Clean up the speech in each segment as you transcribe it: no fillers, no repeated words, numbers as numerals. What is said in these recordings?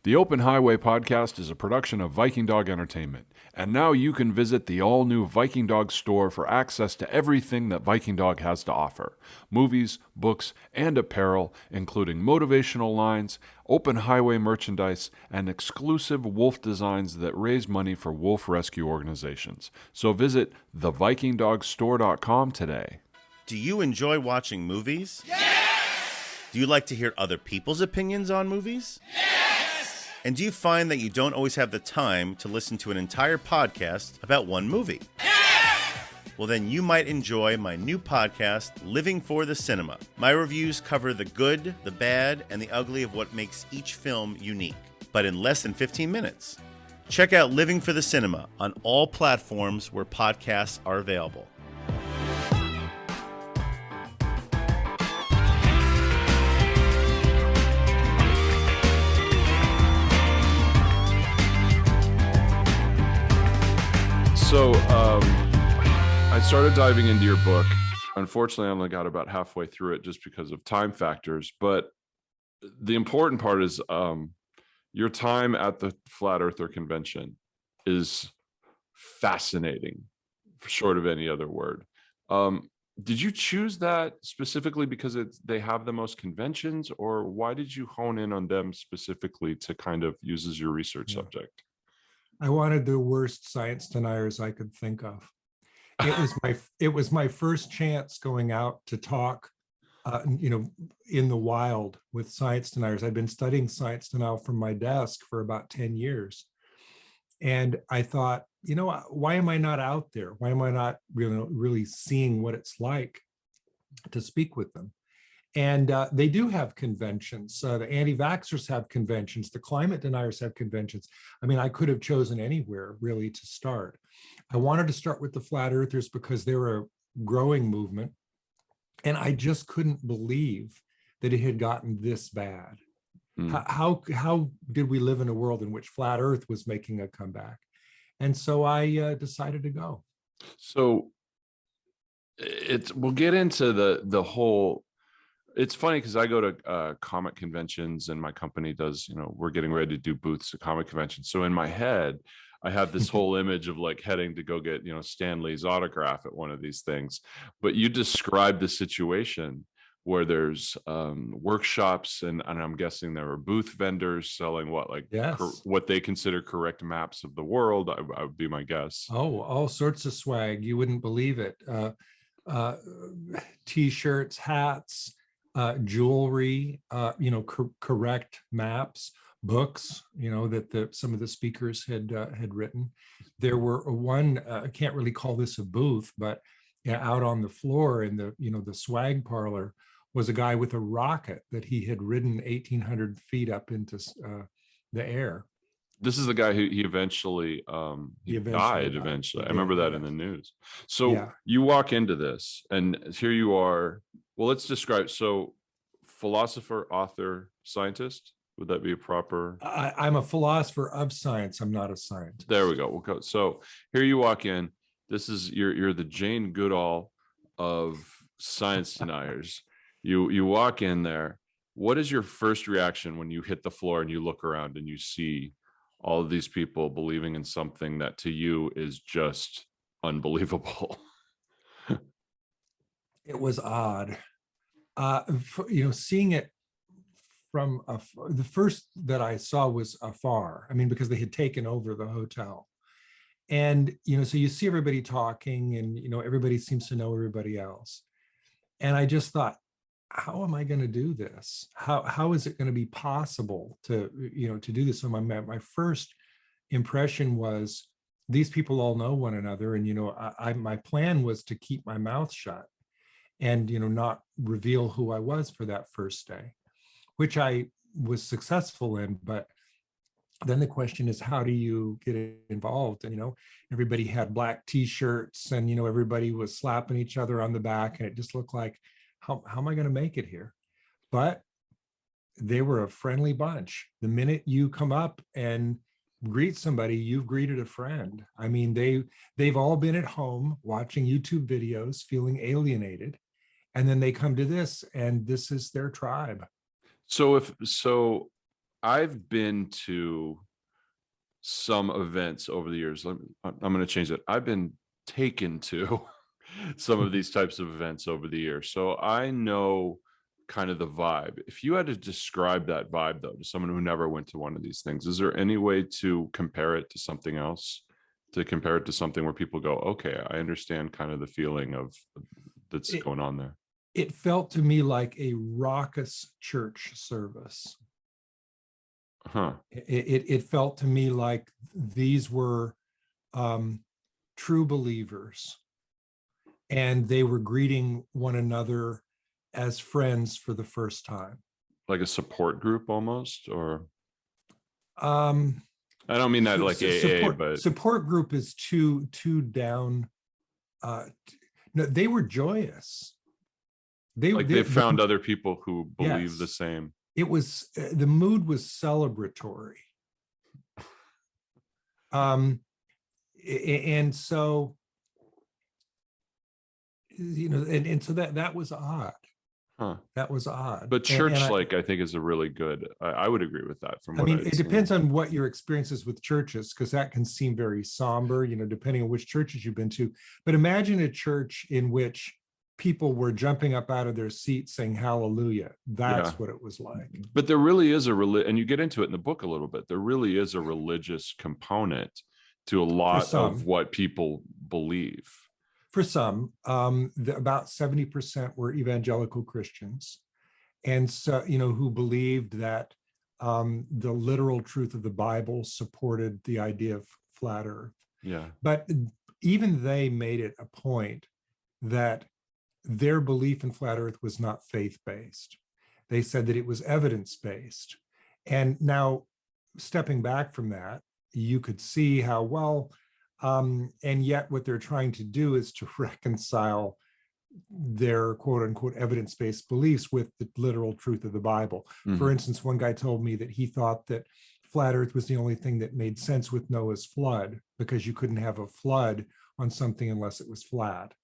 The Open Highway podcast is a production of Viking Dog Entertainment, and now you can visit the all-new Viking Dog store for access to everything that Viking Dog has to offer. Movies, books, and apparel, including motivational lines, open highway merchandise, and exclusive wolf designs that raise money for wolf rescue organizations. So visit thevikingdogstore.com today. Do you enjoy watching movies? Yes! Do you like to hear other people's opinions on movies? Yes! And do you find that you don't always have the time to listen to an entire podcast about one movie? Yes! Well, then you might enjoy my new podcast, Living for the Cinema. My reviews cover the good, the bad, and the ugly of what makes each film unique, but in less than 15 minutes. Check out Living for the Cinema on all platforms where podcasts are available. So I started diving into your book. Unfortunately, I only got about halfway through it just because of time factors. But the important part is your time at the Flat Earther Convention is fascinating, short of any other word. Did you choose that specifically because they have the most conventions, or why did you hone in on them specifically to kind of use as your research subject? I wanted the worst science deniers I could think of. It was my first chance going out to talk, in the wild with science deniers. I'd been studying science denial from my desk for about 10 years. And I thought, why am I not out there? Why am I not really seeing what it's like to speak with them? And they do have conventions. The anti-vaxxers have conventions. The climate deniers have conventions. I mean, I could have chosen anywhere really to start. I wanted to start with the flat earthers because they're a growing movement. And I just couldn't believe that it had gotten this bad. How did we live in a world in which flat earth was making a comeback? And so I decided to go. So we'll get into the whole. It's funny because I go to comic conventions, and my company does, we're getting ready to do booths at comic conventions. So in my head, I have this whole image of like heading to go get, Stan Lee's autograph at one of these things. But you described the situation where there's workshops, and I'm guessing there are booth vendors selling what they consider correct maps of the world. I would be my guess. Oh, all sorts of swag. You wouldn't believe it. T-shirts, hats, jewelry, correct maps, books, that some of the speakers had written. There were one, I can't really call this a booth, but out on the floor in the swag parlor was a guy with a rocket that he had ridden 1,800 feet up into the air. This is the guy who he eventually died. I remember that in the news. So you walk into this, and here you are. Well, let's describe. So, philosopher, author, scientist. Would that be a proper? I'm a philosopher of science. I'm not a scientist. There we go. We'll go. So here you walk in. This is you're the Jane Goodall of science deniers. You walk in there. What is your first reaction when you hit the floor and you look around and you see all of these people believing in something that to you is just unbelievable? It was odd, seeing it from the first that I saw was afar. I mean, because they had taken over the hotel, and so you see everybody talking, and everybody seems to know everybody else. And I just thought, how am I going to do this? How is it going to be possible to do this? So my first impression was these people all know one another, and my plan was to keep my mouth shut and not reveal who I was for that first day, which I was successful in. But then the question is, how do you get involved? And everybody had black T-shirts, and everybody was slapping each other on the back, and it just looked like, how am I going to make it here? But they were a friendly bunch. The minute you come up and greet somebody, you've greeted a friend. I mean, they've all been at home watching YouTube videos, feeling alienated, and then they come to this, and this is their tribe. So I've been to some events over the years. I'm going to change it. I've been taken to some of these types of events over the years. So I know kind of the vibe. If you had to describe that vibe, though, to someone who never went to one of these things, is there any way to compare it to something else? To compare it to something where people go, okay, I understand kind of the feeling of that's going on there. It felt to me like a raucous church service. Huh. It felt to me like these were true believers, and they were greeting one another as friends for the first time. Like a support group almost, or I don't mean that like AA, but support group is too down. No, they were joyous. They found other people who believe the same. It was the mood was celebratory. And so, and so that was odd. Huh. That was odd. But church-like, I think, is a really good. I would agree with that. From what it depends on what your experience is with churches, because that can seem very somber, depending on which churches you've been to. But imagine a church in which people were jumping up out of their seats saying hallelujah. That's what it was like. But there really is and you get into it in the book a little bit, there really is a religious component to a lot of what people believe. For some, about 70% were evangelical Christians, and so who believed that the literal truth of the Bible supported the idea of flat Earth. Yeah. But even they made it a point that their belief in flat Earth was not faith-based. They said that it was evidence-based. And now, stepping back from that, you could see how and yet what they're trying to do is to reconcile their quote unquote evidence-based beliefs with the literal truth of the Bible. Mm-hmm. For instance, one guy told me that he thought that flat Earth was the only thing that made sense with Noah's flood, because you couldn't have a flood on something unless it was flat.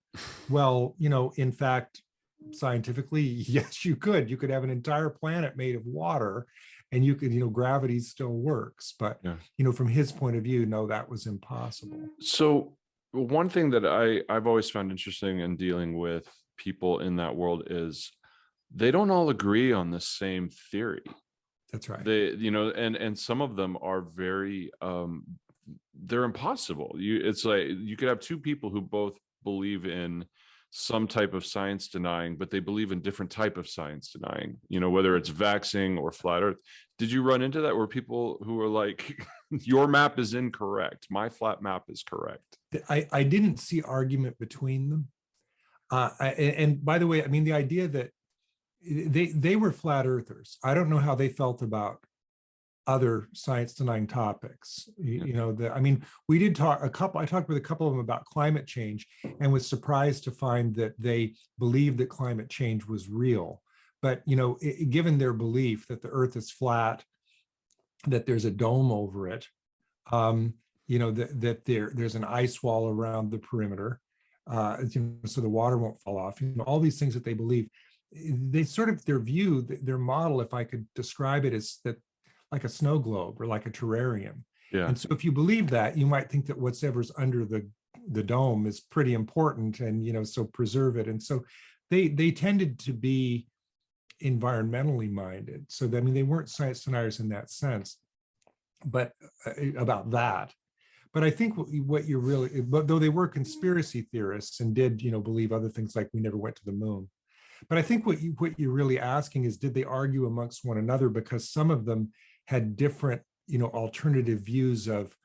Well, in fact, scientifically, yes, you could. You could have an entire planet made of water, and you could, gravity still works. But, from his point of view, no, that was impossible. So one thing that I've always found interesting in dealing with people in that world is they don't all agree on the same theory. That's right. They, and some of them are very, they're impossible. It's like you could have two people who both believe in some type of science denying, but they believe in different type of science denying, whether it's vaxxing or flat Earth. Did you run into that where people who are like, your map is incorrect, my flat map is correct? I didn't see argument between them. And by the way, the idea that they were flat earthers, I don't know how they felt about other science denying topics. We did talk I talked with a couple of them about climate change, and was surprised to find that they believed that climate change was real. But given their belief that the Earth is flat, that there's a dome over it, that there's an ice wall around the perimeter, so the water won't fall off, all these things that they believe, they sort of, their view, their model, if I could describe it, is that like a snow globe or like a terrarium. Yeah. And so if you believe that, you might think that whatever's under the dome is pretty important, and so preserve it. And so they tended to be environmentally minded. So they weren't science deniers in that sense, but about that. But I think what you're really, but though they were conspiracy theorists and did believe other things like we never went to the moon. But I think what you're really asking is, did they argue amongst one another? Because some of them had different, alternative views of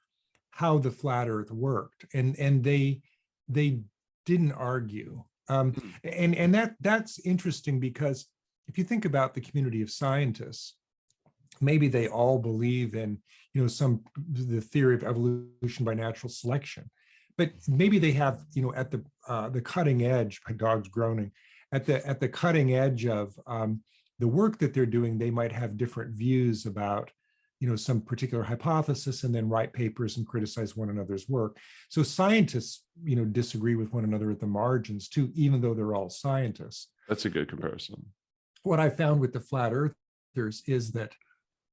how the flat Earth worked, and they didn't argue. And that's interesting, because if you think about the community of scientists, maybe they all believe in, the theory of evolution by natural selection, but maybe they have, at the cutting edge, my dog's groaning, at the cutting edge of the work that they're doing, they might have different views about, some particular hypothesis, and then write papers and criticize one another's work. So scientists, disagree with one another at the margins too, even though they're all scientists. That's a good comparison. What I found with the flat earthers is that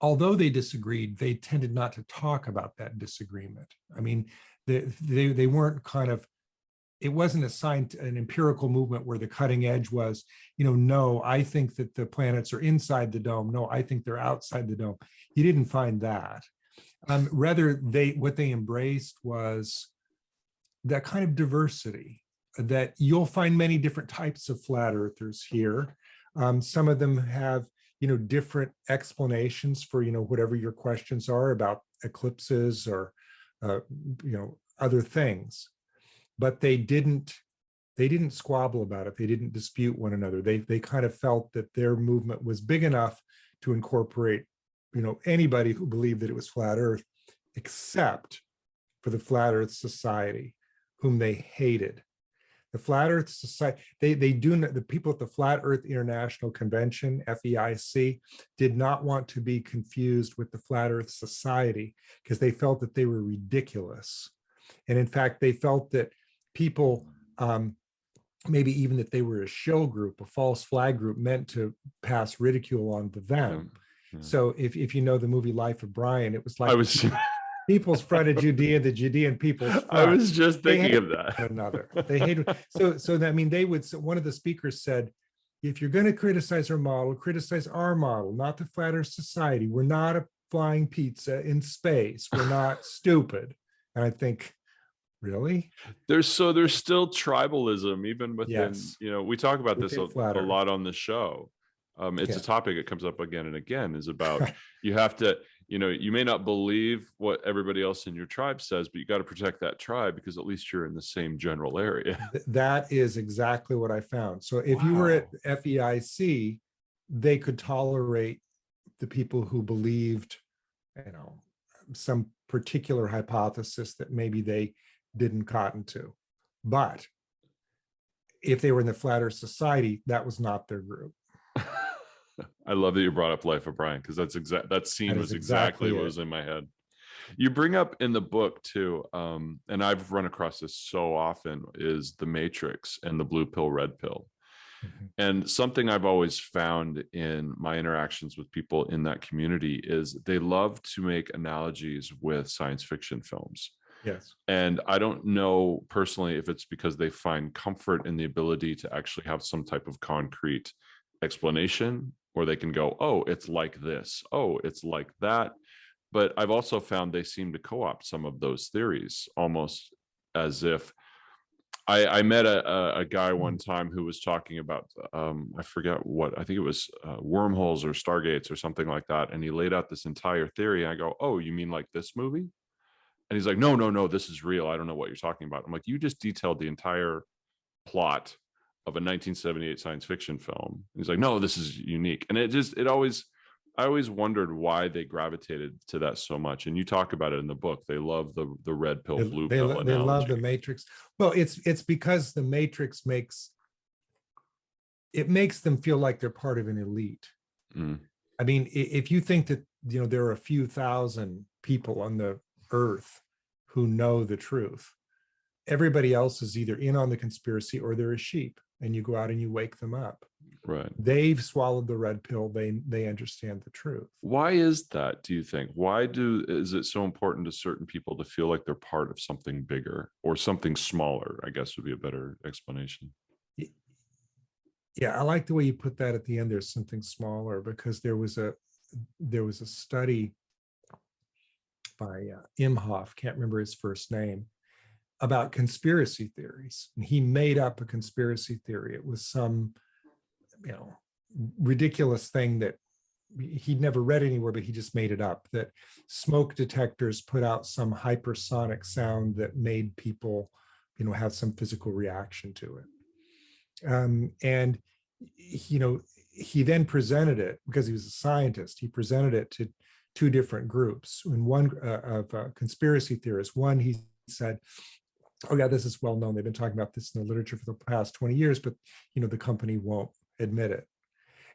although they disagreed, they tended not to talk about that disagreement. I mean, they weren't kind of, it wasn't an empirical movement where the cutting edge was, no, I think that the planets are inside the dome. No, I think they're outside the dome. You didn't find that. Rather, what they embraced was that kind of diversity, that you'll find many different types of flat earthers here. Some of them have, different explanations for, whatever your questions are about eclipses or, other things. But they didn't squabble about it. They didn't dispute one another. They kind of felt that their movement was big enough to incorporate, anybody who believed that it was flat Earth, except for the Flat Earth Society, whom they hated. The Flat Earth Society, the people at the Flat Earth International Convention, FEIC, did not want to be confused with the Flat Earth Society because they felt that they were ridiculous. And in fact, they felt that people, maybe even that they were a shill group, a false flag group, meant to pass ridicule onto them. Yeah. So if you know the movie Life of Brian, it was like People's Front of Judea, the Judean People's Front. I was just thinking of that. Another. They hated. So I mean, they would. One of the speakers said, "If you're going to criticize our model, criticize our model, not the Flat Earth Society. We're not a flying pizza in space. We're not stupid." And I think, really? There's still tribalism even within. Yes. We talk about this a lot on the show. It's a topic that comes up again and again. Is about you have to. You may not believe what everybody else in your tribe says, but you got to protect that tribe because at least you're in the same general area. That is exactly what I found. So if you were at FEIC, they could tolerate the people who believed, some particular hypothesis that maybe they didn't cotton to. But if they were in the Flat Earth Society, that was not their group. I love that you brought up Life of Brian because that scene was exactly what was in my head. You bring up in the book too, and I've run across this so often, is the Matrix and the blue pill, red pill. Mm-hmm. And something I've always found in my interactions with people in that community is they love to make analogies with science fiction films. Yes. And I don't know personally if it's because they find comfort in the ability to actually have some type of concrete explanation, or they can go, oh, it's like this, oh, it's like that. But I've also found they seem to co-opt some of those theories, almost as if I met a guy one time who was talking about I forget what, I think it was wormholes or stargates or something like that, and he laid out this entire theory, and I go, oh, you mean like this movie? And he's like, no, this is real, I don't know what you're talking about. I'm like, you just detailed the entire plot of a 1978 science fiction film. He's like, no, this is unique. And I always wondered why they gravitated to that so much. And you talk about it in the book. They love the red pill, blue pill analogy. They love the Matrix. Well, it's because the Matrix makes them feel like they're part of an elite. Mm. I mean, if you think that, there are a few thousand people on the earth who know the truth, everybody else is either in on the conspiracy or they're a sheep, and you go out and you wake them up. Right. They've swallowed the red pill. They understand the truth. Why is that, do you think? Is it so important to certain people to feel like they're part of something bigger or something smaller, I guess would be a better explanation? Yeah, I like the way you put that at the end. There's something smaller, because there was a study by Imhoff, can't remember his first name, about conspiracy theories. And he made up a conspiracy theory. It was some, ridiculous thing that he'd never read anywhere, but he just made it up, that smoke detectors put out some hypersonic sound that made people, have some physical reaction to it. And, he then presented it, because he was a scientist, he presented it to two different groups. And one of conspiracy theorists, one, he said, oh yeah, this is well known. They've been talking about this in the literature for the past 20 years, but the company won't admit it.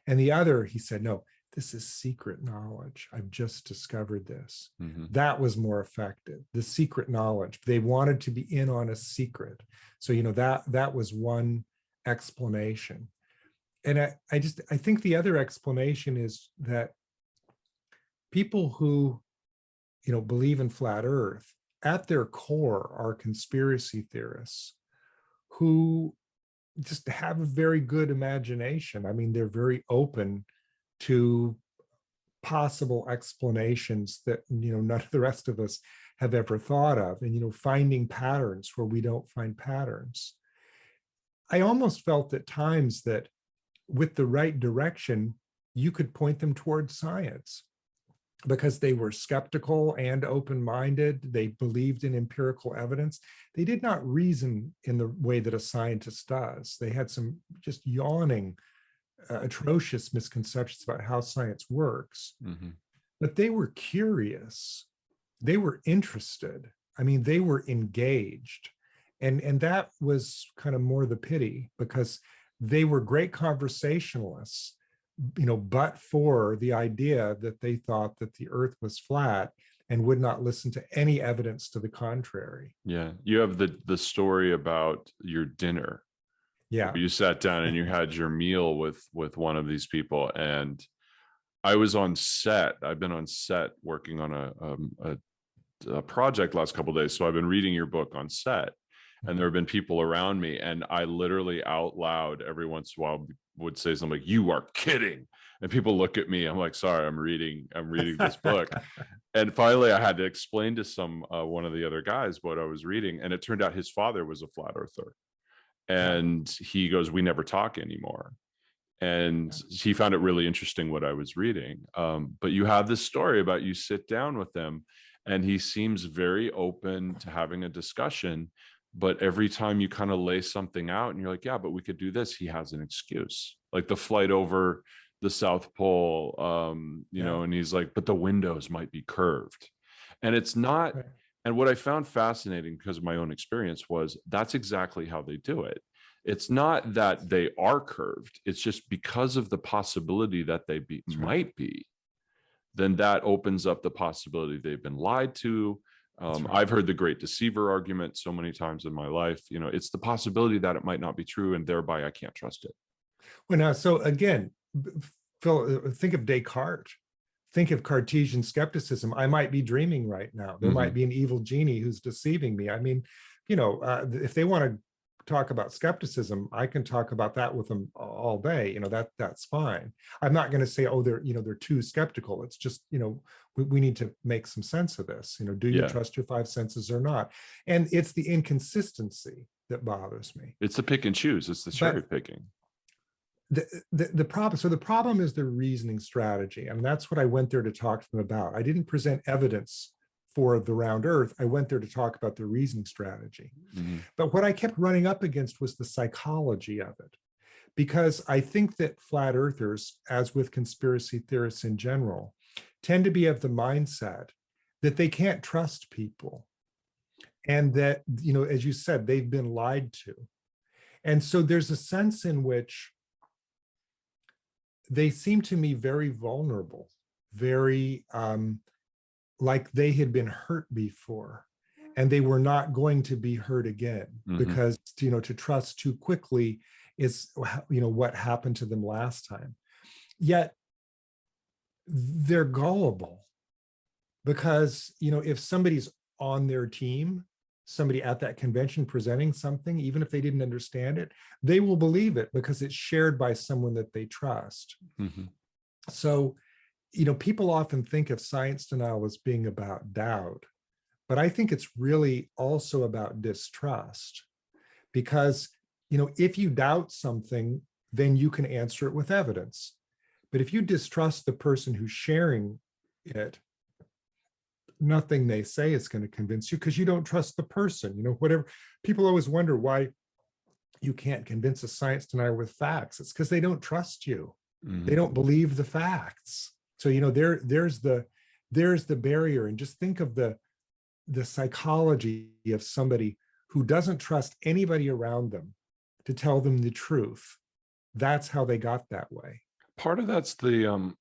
And the other, he said, no, this is secret knowledge. I've just discovered this. Mm-hmm. That was more effective. The secret knowledge. They wanted to be in on a secret. So, that was one explanation. And I think the other explanation is that people who, believe in flat Earth, at their core are conspiracy theorists who just have a very good imagination. I mean, they're very open to possible explanations that, none of the rest of us have ever thought of, and, finding patterns where we don't find patterns. I almost felt at times that with the right direction, you could point them towards science, because they were skeptical and open-minded. They believed in empirical evidence. They did not reason in the way that a scientist does. They had some just yawning, atrocious misconceptions about how science works. Mm-hmm. But they were curious. They were interested. I mean, they were engaged. And that was kind of more the pity, because they were great conversationalists, but for the idea that they thought that the Earth was flat and would not listen to any evidence to the contrary. Yeah. You have the story about your dinner. Yeah. You sat down and you had your meal with one of these people. And I was on set. I've been on set working on a project last couple of days. So I've been reading your book on set. And there have been people around me, and I literally out loud every once in a while would say something like, "You are kidding." And people look at me. I'm like, "Sorry, I'm reading this book." And finally I had to explain to one of the other guys what I was reading. And it turned out his father was a flat earther. And he goes, "We never talk anymore." And he found it really interesting what I was reading. But you have this story about you sit down with him, and he seems very open to having a discussion. But every time you kind of lay something out and you're like, "Yeah, but we could do this," he has an excuse, like the flight over the South Pole, and he's like, "But the windows might be curved." And it's not. Right. And what I found fascinating, because of my own experience, was that's exactly how they do it. It's not that they are curved. It's just because of the possibility that they might be, then that opens up the possibility they've been lied to. Right. I've heard the great deceiver argument so many times in my life. It's the possibility that it might not be true, and thereby I can't trust it. Well, now, so again, Phil, think of Descartes. Think of Cartesian skepticism. I might be dreaming right now. There might be an evil genie who's deceiving me. I mean, if they want to talk about skepticism, I can talk about that with them all day. That's fine. I'm not going to say, "Oh, they're too skeptical." It's just, we need to make some sense of this. Do you trust your five senses or not? And it's the inconsistency that bothers me. It's the pick and choose. It's the cherry picking. The problem is the reasoning strategy. And that's what I went there to talk to them about. I didn't present evidence for the round Earth. I went there to talk about the reasoning strategy. Mm-hmm. But what I kept running up against was the psychology of it. Because I think that flat earthers, as with conspiracy theorists in general, tend to be of the mindset that they can't trust people. And that, as you said, they've been lied to. And so there's a sense in which they seem to me very vulnerable, very like they had been hurt before, and they were not going to be hurt again, because to trust too quickly is what happened to them last time. Yet they're gullible, because if somebody's on their team, somebody at that convention presenting something, even if they didn't understand it, they will believe it because it's shared by someone that they trust. So people often think of science denial as being about doubt, but I think it's really also about distrust, because, if you doubt something, then you can answer it with evidence. But if you distrust the person who's sharing it, nothing they say is going to convince you, because you don't trust the person. Whatever. People always wonder why you can't convince a science denier with facts. It's because they don't trust you. They don't believe the facts. So there's the barrier. And just think of the psychology of somebody who doesn't trust anybody around them to tell them the truth. That's how they got that way. Part of that's the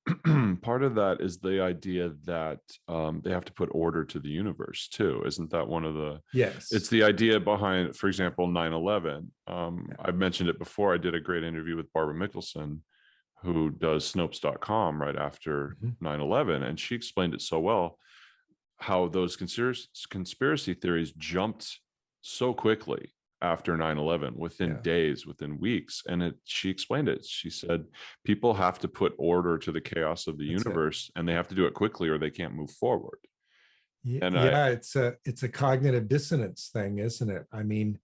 part of that is the idea that they have to put order to the universe too. Isn't that one of the? Yes. It's the idea behind, for example, 9/11. I've mentioned it before. I did a great interview with Barbara Mickelson, who does Snopes.com right after 9/11, and she explained it so well, how those conspiracy theories jumped so quickly after 9/11, within days, within weeks. And she explained it. She said, people have to put order to the chaos of the universe, and they have to do it quickly or they can't move forward. And it's a cognitive dissonance thing, isn't it? I mean,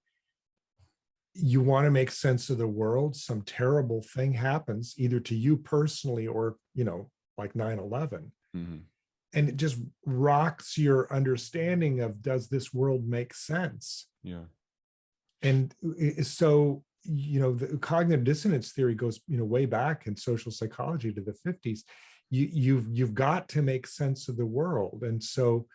you want to make sense of the world, some terrible thing happens either to you personally or, like 9/11. And it just rocks your understanding of, does this world make sense? Yeah. And so, the cognitive dissonance theory goes, way back in social psychology to the 50s. You've got to make sense of the world. And so,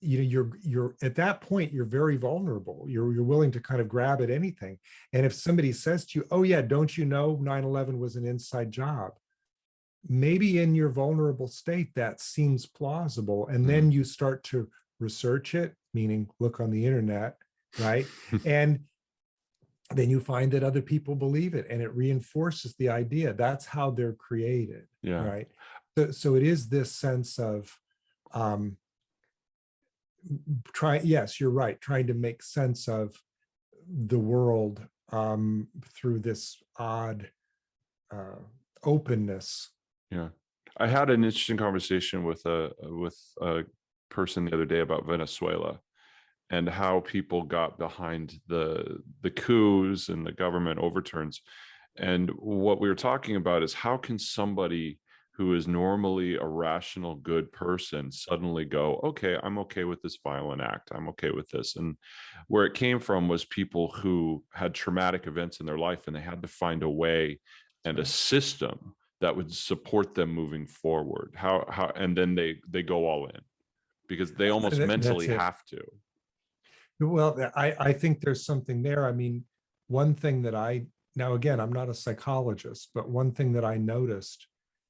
you're at that point, you're very vulnerable. You're willing to kind of grab at anything. And if somebody says to you, oh yeah, don't you know 9/11 was an inside job? Maybe in your vulnerable state, that seems plausible. And then you start to research it, meaning look on the internet, right? And then you find that other people believe it, and it reinforces the idea. That's how they're created, right? So it is this sense of yes, you're right, trying to make sense of the world through this odd openness. Yeah, I had an interesting conversation with a person the other day about Venezuela and how people got behind the coups and the government overturns. And what we were talking about is, how can somebody who is normally a rational, good person suddenly go, okay, I'm okay with this violent act, I'm okay with this? And where it came from was people who had traumatic events in their life, and they had to find a way and a system that would support them moving forward. How and then they go all in, because they almost mentally have to. Well, I think there's something there. I mean, one thing that now again, I'm not a psychologist, but one thing that I noticed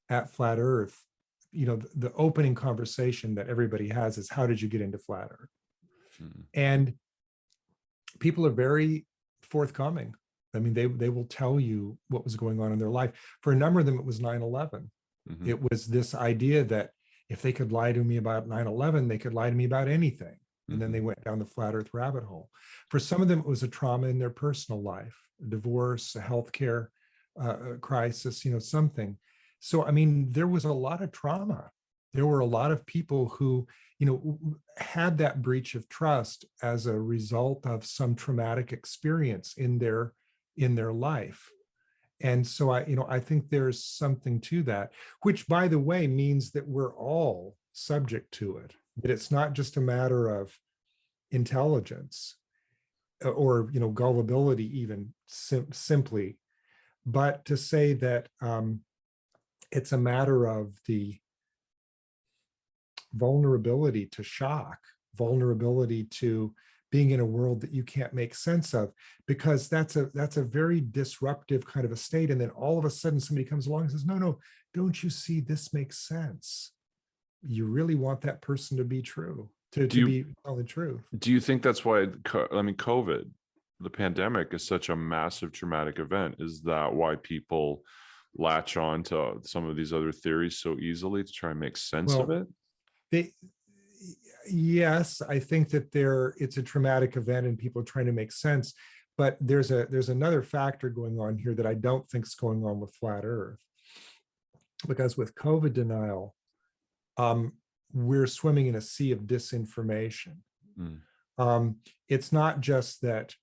at Flat Earth, the opening conversation that everybody has is, how did you get into Flat Earth? And people are very forthcoming. I mean, they will tell you what was going on in their life. For a number of them, it was 9/11. It was this idea that if they could lie to me about 9/11, they could lie to me about anything. And then they went down the Flat Earth rabbit hole. For some of them, it was a trauma in their personal life, a divorce, a healthcare crisis, something. So, I mean, there was a lot of trauma. There were a lot of people who, had that breach of trust as a result of some traumatic experience in their life. And so I think there's something to that, which, by the way, means that we're all subject to it, that it's not just a matter of intelligence or, gullibility, even simply, but to say that it's a matter of the vulnerability to shock, vulnerability to being in a world that you can't make sense of, because that's a very disruptive kind of a state. And then all of a sudden somebody comes along and says, no, don't you see, this makes sense. You really want that person to be true, to be telling the truth. Do you think that's why, COVID, the pandemic, is such a massive traumatic event? Is that why people latch on to some of these other theories so easily to try and make sense of it? Yes, I think that it's a traumatic event and people are trying to make sense. But there's another factor going on here that I don't think is going on with Flat Earth. Because with COVID denial, we're swimming in a sea of disinformation. It's not just that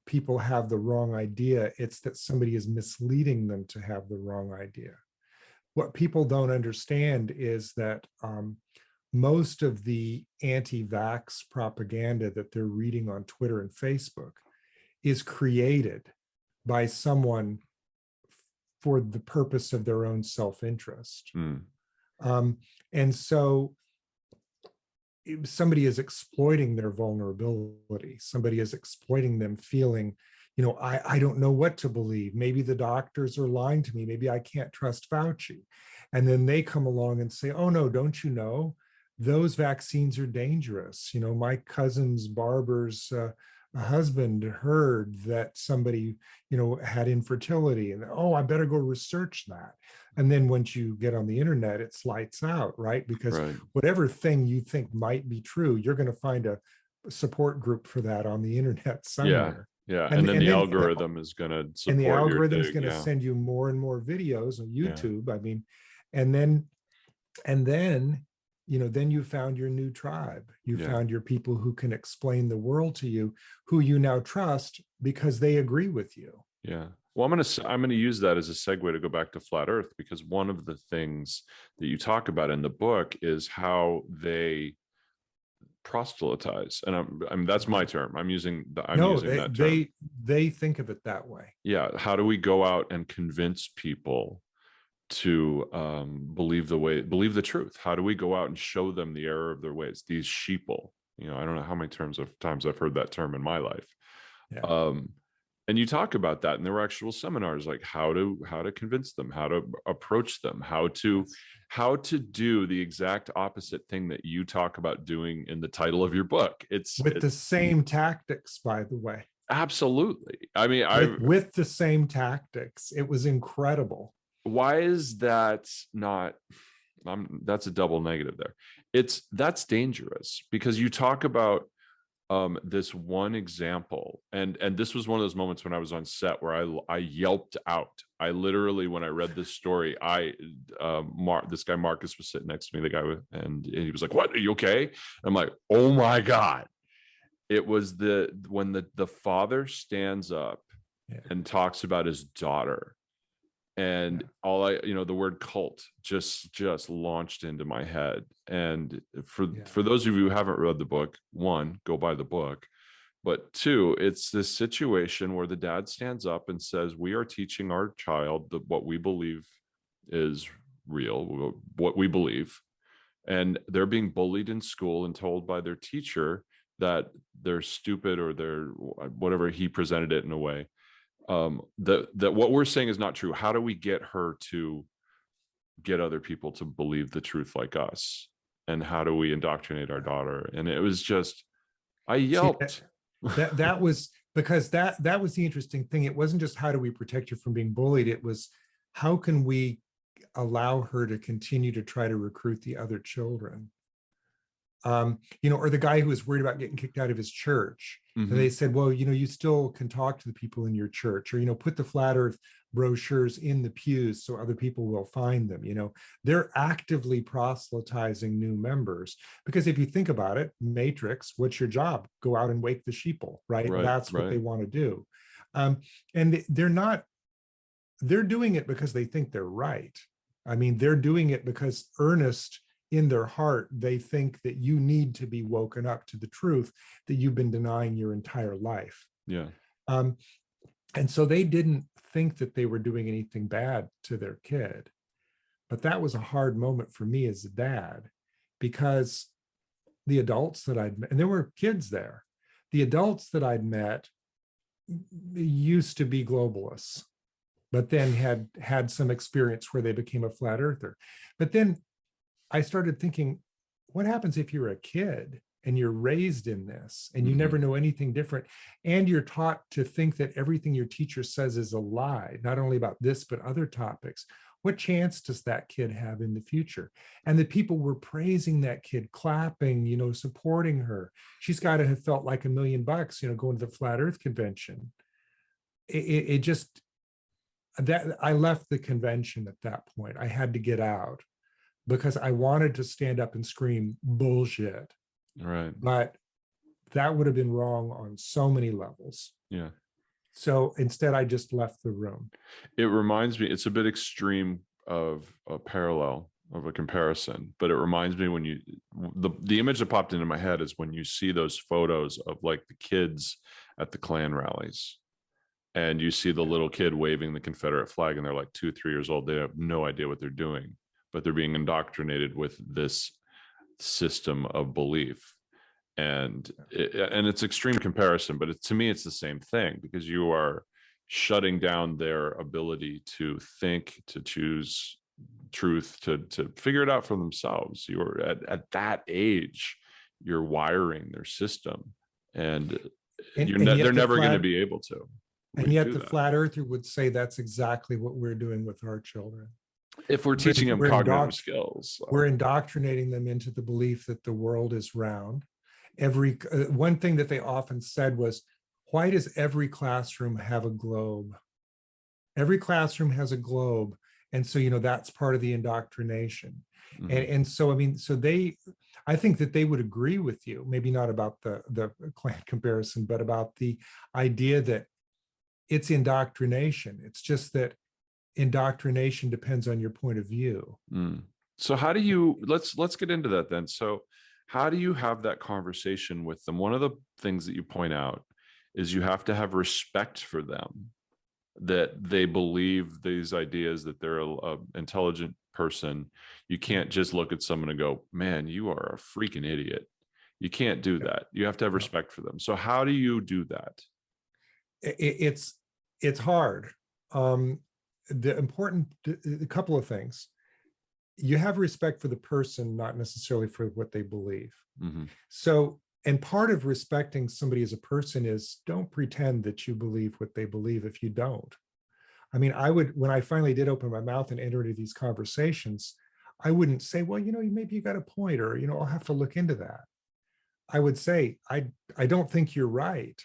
people have the wrong idea, it's that somebody is misleading them to have the wrong idea. What people don't understand is that most of the anti-vax propaganda that they're reading on Twitter and Facebook is created by someone for the purpose of their own self-interest. And so somebody is exploiting their vulnerability. Somebody is exploiting them feeling, I don't know what to believe. Maybe the doctors are lying to me. Maybe I can't trust Fauci. And then they come along and say, oh no, don't you know? Those vaccines are dangerous. My cousin's barber's a husband heard that somebody, had infertility, and oh, I better go research that. And then once you get on the internet, it's lights out, right? Because Right. whatever thing you think might be true, you're going to find a support group for that on the internet somewhere. Yeah. And then the then algorithm is going to and the support your algorithm is dig. going to Yeah. send you more and more videos on Yeah. YouTube. I mean, and then then you found your new tribe. You Yeah. found your people who can explain the world to you, who you now trust because they agree with you. Yeah. Well, I'm gonna use that as a segue to go back to flat Earth, because one of the things that you talk about in the book is how they proselytize, and I mean that's my term. I'm using that term. They think of it that way. Yeah. How do we go out and convince people to believe the truth? How do we go out and show them the error of their ways? These sheeple. I don't know how many times I've heard that term in my life. Yeah. And you talk about that, and there were actual seminars like how to convince them, how to approach them, how to do the exact opposite thing that you talk about doing in the title of your book. It's the same tactics, by the way. Absolutely. I mean, with the same tactics. It was incredible. Why is that not? That's a double negative there. That's dangerous, because you talk about this one example, and this was one of those moments when I was on set where I yelped out. I literally, when I read this story, this guy Marcus was sitting next to me, and he was like, "What? Are you okay?" I'm like, "Oh my God." It was when the father stands up and talks about his daughter, and the word cult just launched into my head. And for those of you who haven't read the book, one, go buy the book, but two, it's this situation where the dad stands up and says, we are teaching our child what we believe is real, what we believe, and they're being bullied in school and told by their teacher that they're stupid, or they're whatever he presented it in a way, that what we're saying is not true. How do we get her to get other people to believe the truth like us? And how do we indoctrinate our daughter? And it was just, I yelped. That was because that was the interesting thing. It wasn't just how do we protect her from being bullied. It was how can we allow her to continue to try to recruit the other children? Or the guy who was worried about getting kicked out of his church. Mm-hmm. And they said, well, you still can talk to the people in your church, or, put the flat earth brochures in the pews so other people will find them. They're actively proselytizing new members, because if you think about it, Matrix, what's your job? Go out and wake the sheeple, right? That's what they want to do. And they're doing it because they think they're right. I mean, they're doing it because earnest in their heart, they think that you need to be woken up to the truth that you've been denying your entire life. Yeah. And so they didn't think that they were doing anything bad to their kid. But that was a hard moment for me as a dad, because the adults that I'd met, and there were kids there, the adults that I'd met used to be globalists, but then had some experience where they became a flat earther. But then I started thinking, what happens if you're a kid and you're raised in this and you never know anything different, and you're taught to think that everything your teacher says is a lie, not only about this, but other topics? What chance does that kid have in the future? And the people were praising that kid, clapping, supporting her. She's got to have felt like $1 million, going to the Flat Earth convention. It just, that I left the convention at that point. I had to get out, because I wanted to stand up and scream bullshit. Right. But that would have been wrong on so many levels. Yeah. So instead, I just left the room. It reminds me, it's a bit extreme of a parallel, of a comparison, but it reminds me when the image that popped into my head is when you see those photos of like the kids at the Klan rallies, and you see the little kid waving the Confederate flag, and they're like 2, 3 years old. They have no idea what they're doing, but they're being indoctrinated with this system of belief. And it's extreme comparison, but to me, it's the same thing, because you are shutting down their ability to think, to choose truth, to figure it out for themselves. You're at that age, you're wiring their system. And And, They're never going to be able to. And yet do the that. flat earther would say that's exactly what we're doing with our children. If we're teaching them cognitive skills. So. We're indoctrinating them into the belief that the world is round. One thing that they often said was, why does every classroom have a globe? Every classroom has a globe. And so, that's part of the indoctrination. Mm-hmm. And so, I mean, I think that they would agree with you, maybe not about the clan comparison, but about the idea that it's indoctrination. It's just that indoctrination depends on your point of view. So how do you, let's get into that then. So how do you have that conversation with them? One of the things that you point out is you have to have respect for them, that they believe these ideas, that they're a intelligent person. You can't just look at someone and go, man, you are a freaking idiot. You can't do that. You have to have respect for them. So how do you do that? It's hard. A couple of things. You have respect for the person, not necessarily for what they believe. Mm-hmm. So, and part of respecting somebody as a person is don't pretend that you believe what they believe if you don't. I mean, when I finally did open my mouth and enter into these conversations, I wouldn't say, well, maybe you got a point, or, I'll have to look into that. I would say, I don't think you're right.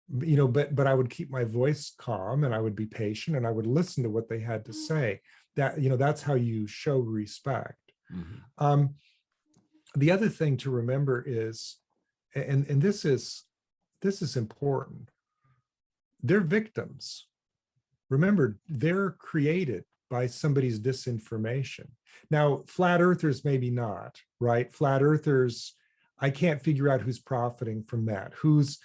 But I would keep my voice calm, and I would be patient, and I would listen to what they had to say. That's how you show respect. Mm-hmm. The other thing to remember is, and this is important, they're victims. Remember, they're created by somebody's disinformation. Now, flat earthers, maybe not, right? Flat earthers, I can't figure out who's profiting from that, who's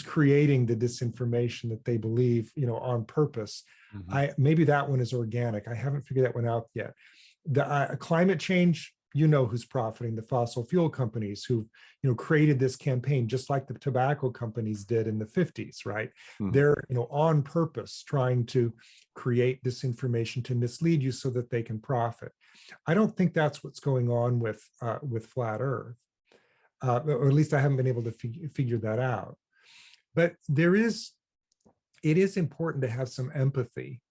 creating the disinformation that they believe, on purpose. Mm-hmm. Maybe that one is organic. I haven't figured that one out yet. The climate change, who's profiting, the fossil fuel companies who, created this campaign, just like the tobacco companies did in the 50s, right? Mm-hmm. They're, on purpose trying to create disinformation to mislead you so that they can profit. I don't think that's what's going on with flat Earth, or at least I haven't been able to figure that out. But it is important to have some empathy,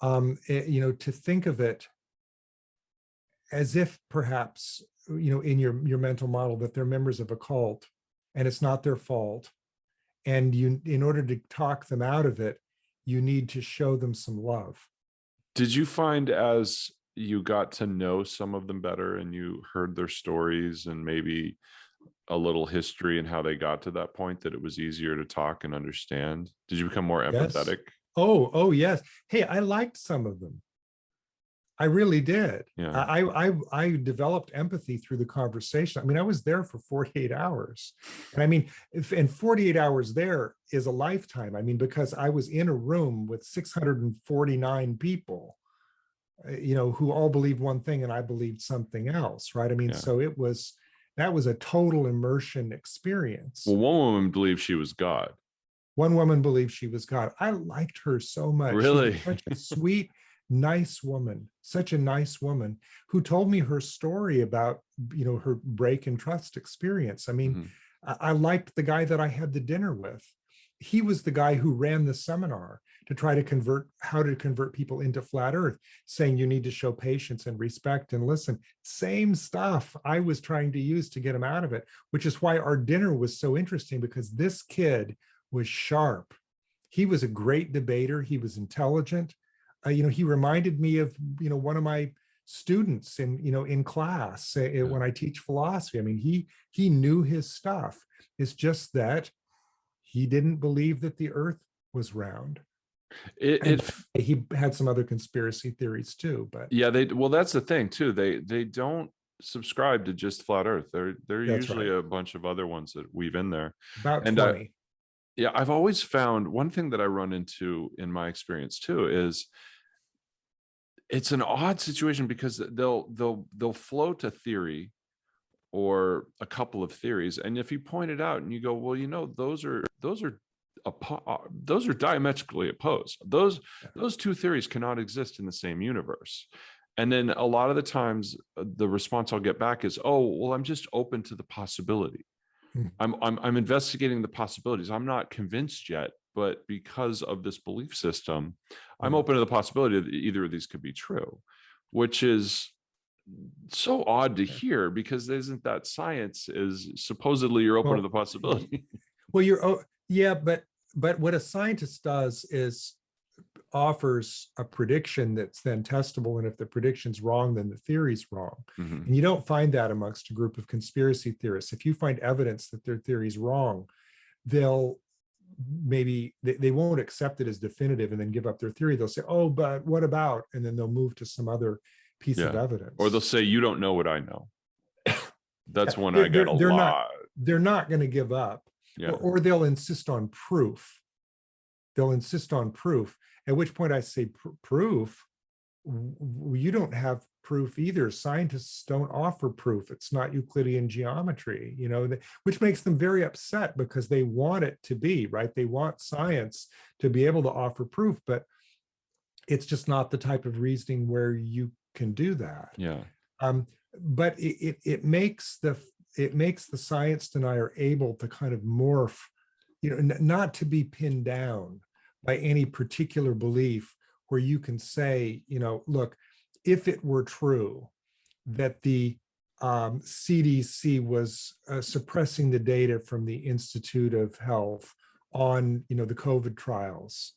to think of it as if perhaps, in your mental model, that they're members of a cult and it's not their fault. And in order to talk them out of it, you need to show them some love. Did you find, as you got to know some of them better and you heard their stories and maybe a little history and how they got to that point, that it was easier to talk and understand? Did you become more empathetic? Yes. Oh, yes. Hey, I liked some of them. I really did. Yeah. I developed empathy through the conversation. I mean, I was there for 48 hours. And I mean, and 48 hours there is a lifetime. I mean, because I was in a room with 649 people, who all believed one thing and I believed something else, right? I mean, so that was a total immersion experience. Well, one woman believed she was God. One woman believed she was God. I liked her so much. Really? She was such a sweet, nice woman, such a nice woman, who told me her story about, her break and trust experience. I mean, mm-hmm. I liked the guy that I had the dinner with. He was the guy who ran the seminar to try to how to convert people into flat Earth, saying you need to show patience and respect and listen. Same stuff I was trying to use to get him out of it, which is why our dinner was so interesting, because this kid was sharp. He was a great debater. He was intelligent. He reminded me of, one of my students in class when I teach philosophy. I mean, he knew his stuff. It's just that he didn't believe that the Earth was round. He had some other conspiracy theories too, but well, that's the thing too. They don't subscribe to just flat Earth. They're usually right. A bunch of other ones that weave in there. About 20. I've always found one thing that I run into in my experience too is it's an odd situation, because they'll float a theory or a couple of theories, and if you point it out and you go, well, those are diametrically opposed. Those two theories cannot exist in the same universe. And then a lot of the times the response I'll get back is, oh, well, I'm just open to the possibility. I'm investigating the possibilities. I'm not convinced yet, but because of this belief system, I'm open to the possibility that either of these could be true, which is so odd to hear, because isn't that science? Is supposedly you're open to the possibility. Well, yeah, but what a scientist does is offers a prediction that's then testable, and if the prediction's wrong, then the theory's wrong. And you don't find that amongst a group of conspiracy theorists. If you find evidence that their theory's wrong, they'll maybe they won't accept it as definitive and then give up their theory. They'll say, oh, but what about, and then they'll move to some other piece of evidence, or they'll say, you don't know what I know. That's one I get a lot. They're not going to give up. Or they'll insist on proof. They'll insist on proof, at which point I say, proof? You don't have proof either. Scientists don't offer proof. It's not Euclidean geometry, which makes them very upset, because they want it to be, right? They want science to be able to offer proof, but it's just not the type of reasoning where you can do that. But it makes the science denier able to kind of morph, not to be pinned down by any particular belief, where you can say, look, if it were true that the CDC was suppressing the data from the Institute of Health on, the COVID trials,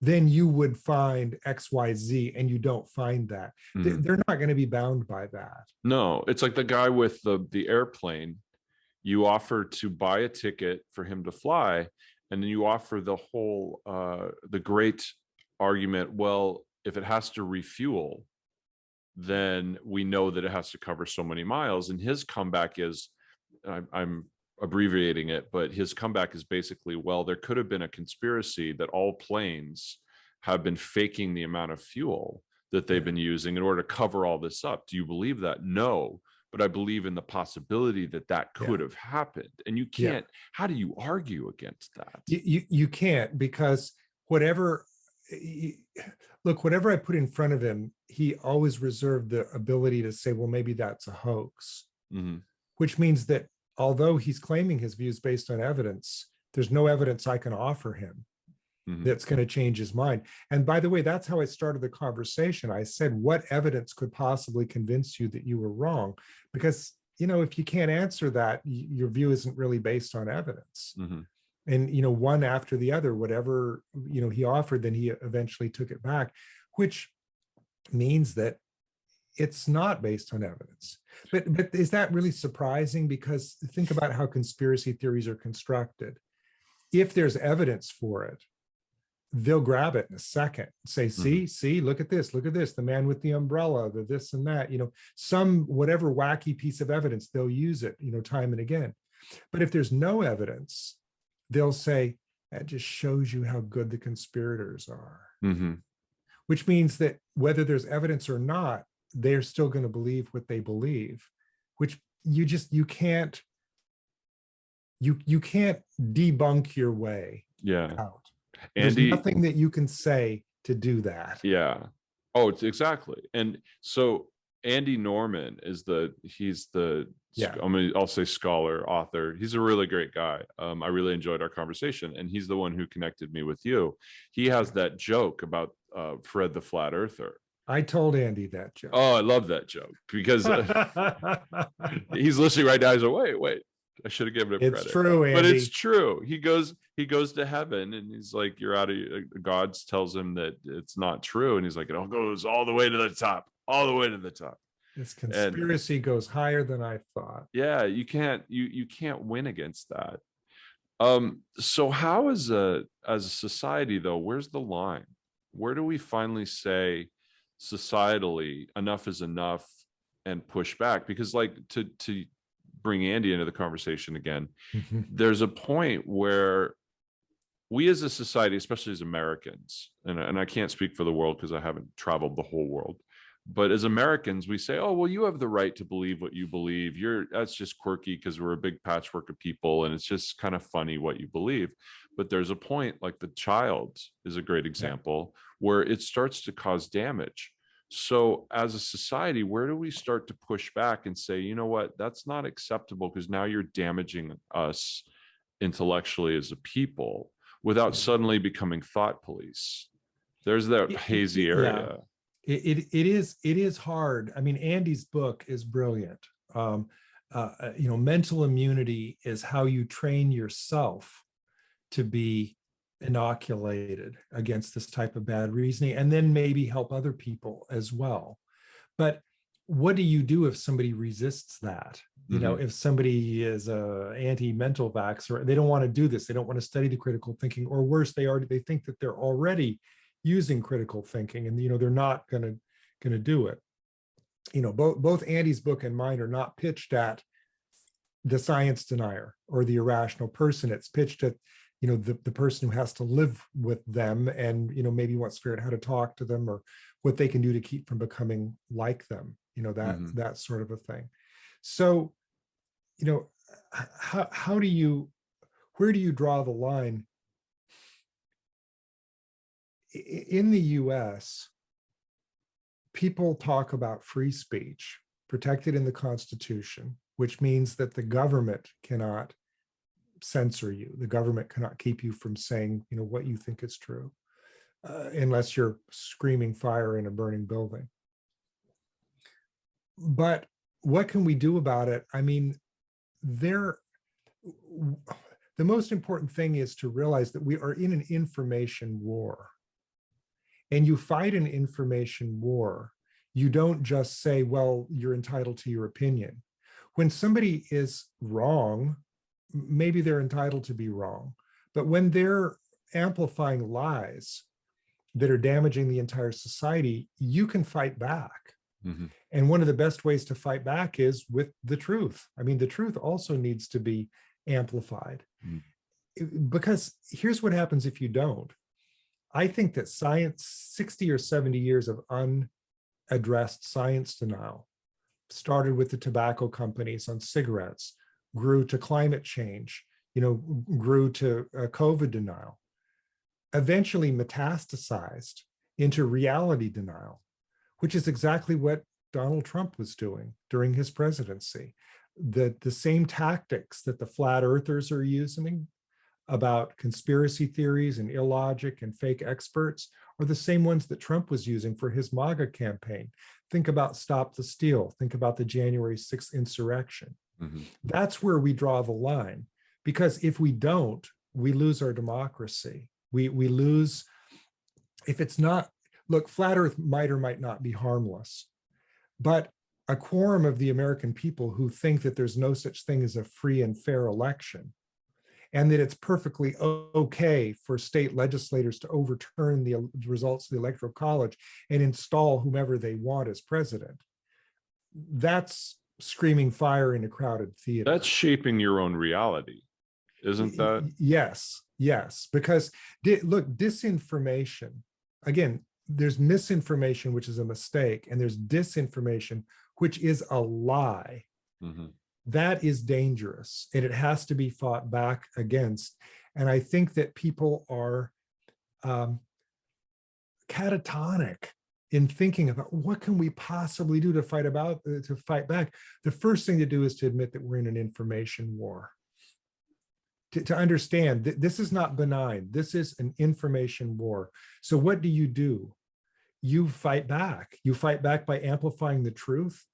then you would find XYZ, and you don't find that. They're not going to be bound by that. No, it's like the guy with the airplane. You offer to buy a ticket for him to fly, and then you offer the whole the great argument, well, if it has to refuel, then we know that it has to cover so many miles. And his comeback is, I'm abbreviating it, but his comeback is basically, well, there could have been a conspiracy that all planes have been faking the amount of fuel that they've been using in order to cover all this up. Do you believe that? No, but I believe in the possibility that could have happened. And you can't, how do you argue against that? You can't, because whatever I put in front of him, he always reserved the ability to say, well, maybe that's a hoax, which means that although he's claiming his views based on evidence, there's no evidence I can offer him that's going to change his mind. And by the way, that's how I started the conversation. I said, what evidence could possibly convince you that you were wrong? Because, if you can't answer that, your view isn't really based on evidence. And, one after the other, whatever, he offered, then he eventually took it back, which means that it's not based on evidence. But is that really surprising? Because think about how conspiracy theories are constructed. If there's evidence for it, they'll grab it in a second, say, see, look at this, the man with the umbrella, the this and that, some whatever wacky piece of evidence, they'll use it, time and again. But if there's no evidence, they'll say, that just shows you how good the conspirators are. Which means that whether there's evidence or not, they're still going to believe what they believe, which you can't debunk your way out. There's nothing that you can say to do that. Oh, it's exactly. And so Andy Norman is I'll say scholar, author. He's a really great guy. I really enjoyed our conversation, and he's the one who connected me with you. He has that joke about Fred the Flat Earther. I told Andy that joke. Oh, I love that joke, because he's listening right now. He's like, wait, I should have given him credit. It's true, Andy. But it's true. He goes to heaven, and he's like, you're out of God tells him that it's not true, and he's like, it all goes all the way to the top, all the way to the top. This conspiracy goes higher than I thought. Yeah, you can't win against that. So how as a society, though, where's the line? Where do we finally say societally enough is enough and push back? Because, like, to bring Andy into the conversation again, there's a point where we as a society, especially as Americans, and I can't speak for the world because I haven't traveled the whole world, but as Americans, we say, oh, well, you have the right to believe what you believe. That's just quirky because we're a big patchwork of people, and it's just kind of funny what you believe. But there's a point, like the child is a great example, where it starts to cause damage. So as a society, where do we start to push back and say, you know what, that's not acceptable, because now you're damaging us intellectually as a people without suddenly becoming thought police? There's that hazy area. It is hard. I mean, Andy's book is brilliant. Mental immunity is how you train yourself to be inoculated against this type of bad reasoning, and then maybe help other people as well. But what do you do if somebody resists that? You know, if somebody is a anti-mental vaxer, they don't want to do this. They don't want to study the critical thinking, or worse, they think that they're already using critical thinking, and they're not going to do it. Both Andy's book and mine are not pitched at the science denier or the irrational person. It's pitched at the person who has to live with them, and maybe wants to figure out how to talk to them, or what they can do to keep from becoming like them, that sort of a thing. So where do you draw the line? In the US, people talk about free speech protected in the Constitution, which means that the government cannot censor you. The government cannot keep you from saying, what you think is true, unless you're screaming fire in a burning building. But what can we do about it? I mean, the most important thing is to realize that we are in an information war. And you fight an information war. You don't just say, well, you're entitled to your opinion. When somebody is wrong, maybe they're entitled to be wrong. But when they're amplifying lies that are damaging the entire society, you can fight back. And one of the best ways to fight back is with the truth. I mean, the truth also needs to be amplified. Because here's what happens if you don't. I think that science, 60 or 70 years of unaddressed science denial, started with the tobacco companies on cigarettes, grew to climate change, grew to COVID denial, eventually metastasized into reality denial, which is exactly what Donald Trump was doing during his presidency. The same tactics that the flat earthers are using about conspiracy theories and illogic and fake experts are the same ones that Trump was using for his MAGA campaign. Think about Stop the Steal. Think about the January 6th insurrection. That's where we draw the line, because if we don't, we lose our democracy. We lose, if it's not, look, flat earth might or might not be harmless, but a quorum of the American people who think that there's no such thing as a free and fair election, and that it's perfectly okay for state legislators to overturn the results of the Electoral College and install whomever they want as president, that's screaming fire in a crowded theater. That's shaping your own reality, isn't that? Yes, because look, disinformation, again, there's misinformation, which is a mistake, and there's disinformation, which is a lie. That is dangerous, and it has to be fought back against. And I think that people are catatonic in thinking about what can we possibly do to fight back. The first thing to do is to admit that we're in an information war. To understand that this is not benign. This is an information war. So what do? You fight back. You fight back by amplifying the truth.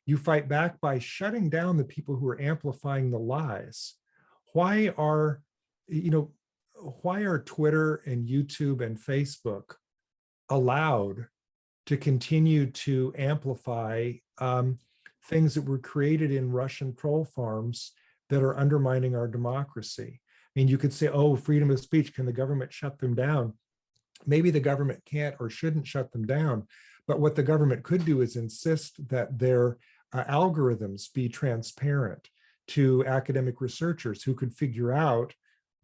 You fight back by shutting down the people who are amplifying the lies. Why are Twitter and YouTube and Facebook allowed to continue to amplify things that were created in Russian troll farms that are undermining our democracy? I mean, you could say, oh, freedom of speech, can the government shut them down? Maybe the government can't or shouldn't shut them down. But what the government could do is insist that their algorithms be transparent to academic researchers who could figure out,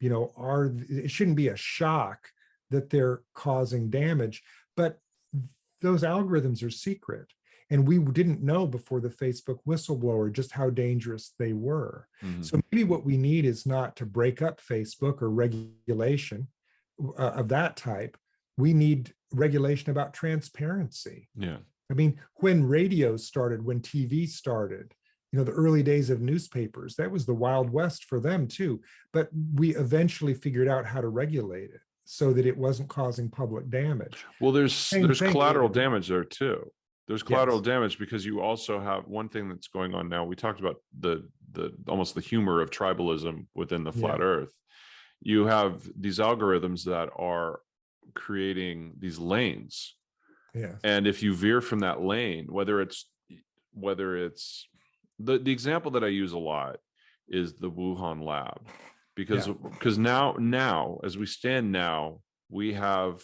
it shouldn't be a shock that they're causing damage, but those algorithms are secret. And we didn't know before the Facebook whistleblower just how dangerous they were. So maybe what we need is not to break up Facebook or regulation of that type. We need regulation about transparency. I mean, when radio started, when TV started, the early days of newspapers, that was the Wild West for them too. But we eventually figured out how to regulate it so that it wasn't causing public damage. Well, Same there's thing collateral with- damage there too. There's collateral Yes. damage because you also have one thing that's going on now. We talked about the almost the humor of tribalism within the flat Yeah. earth. You have these algorithms that are creating these lanes. Yes. And if you veer from that lane, whether it's the example that I use a lot is the Wuhan lab, because now as we stand now, we have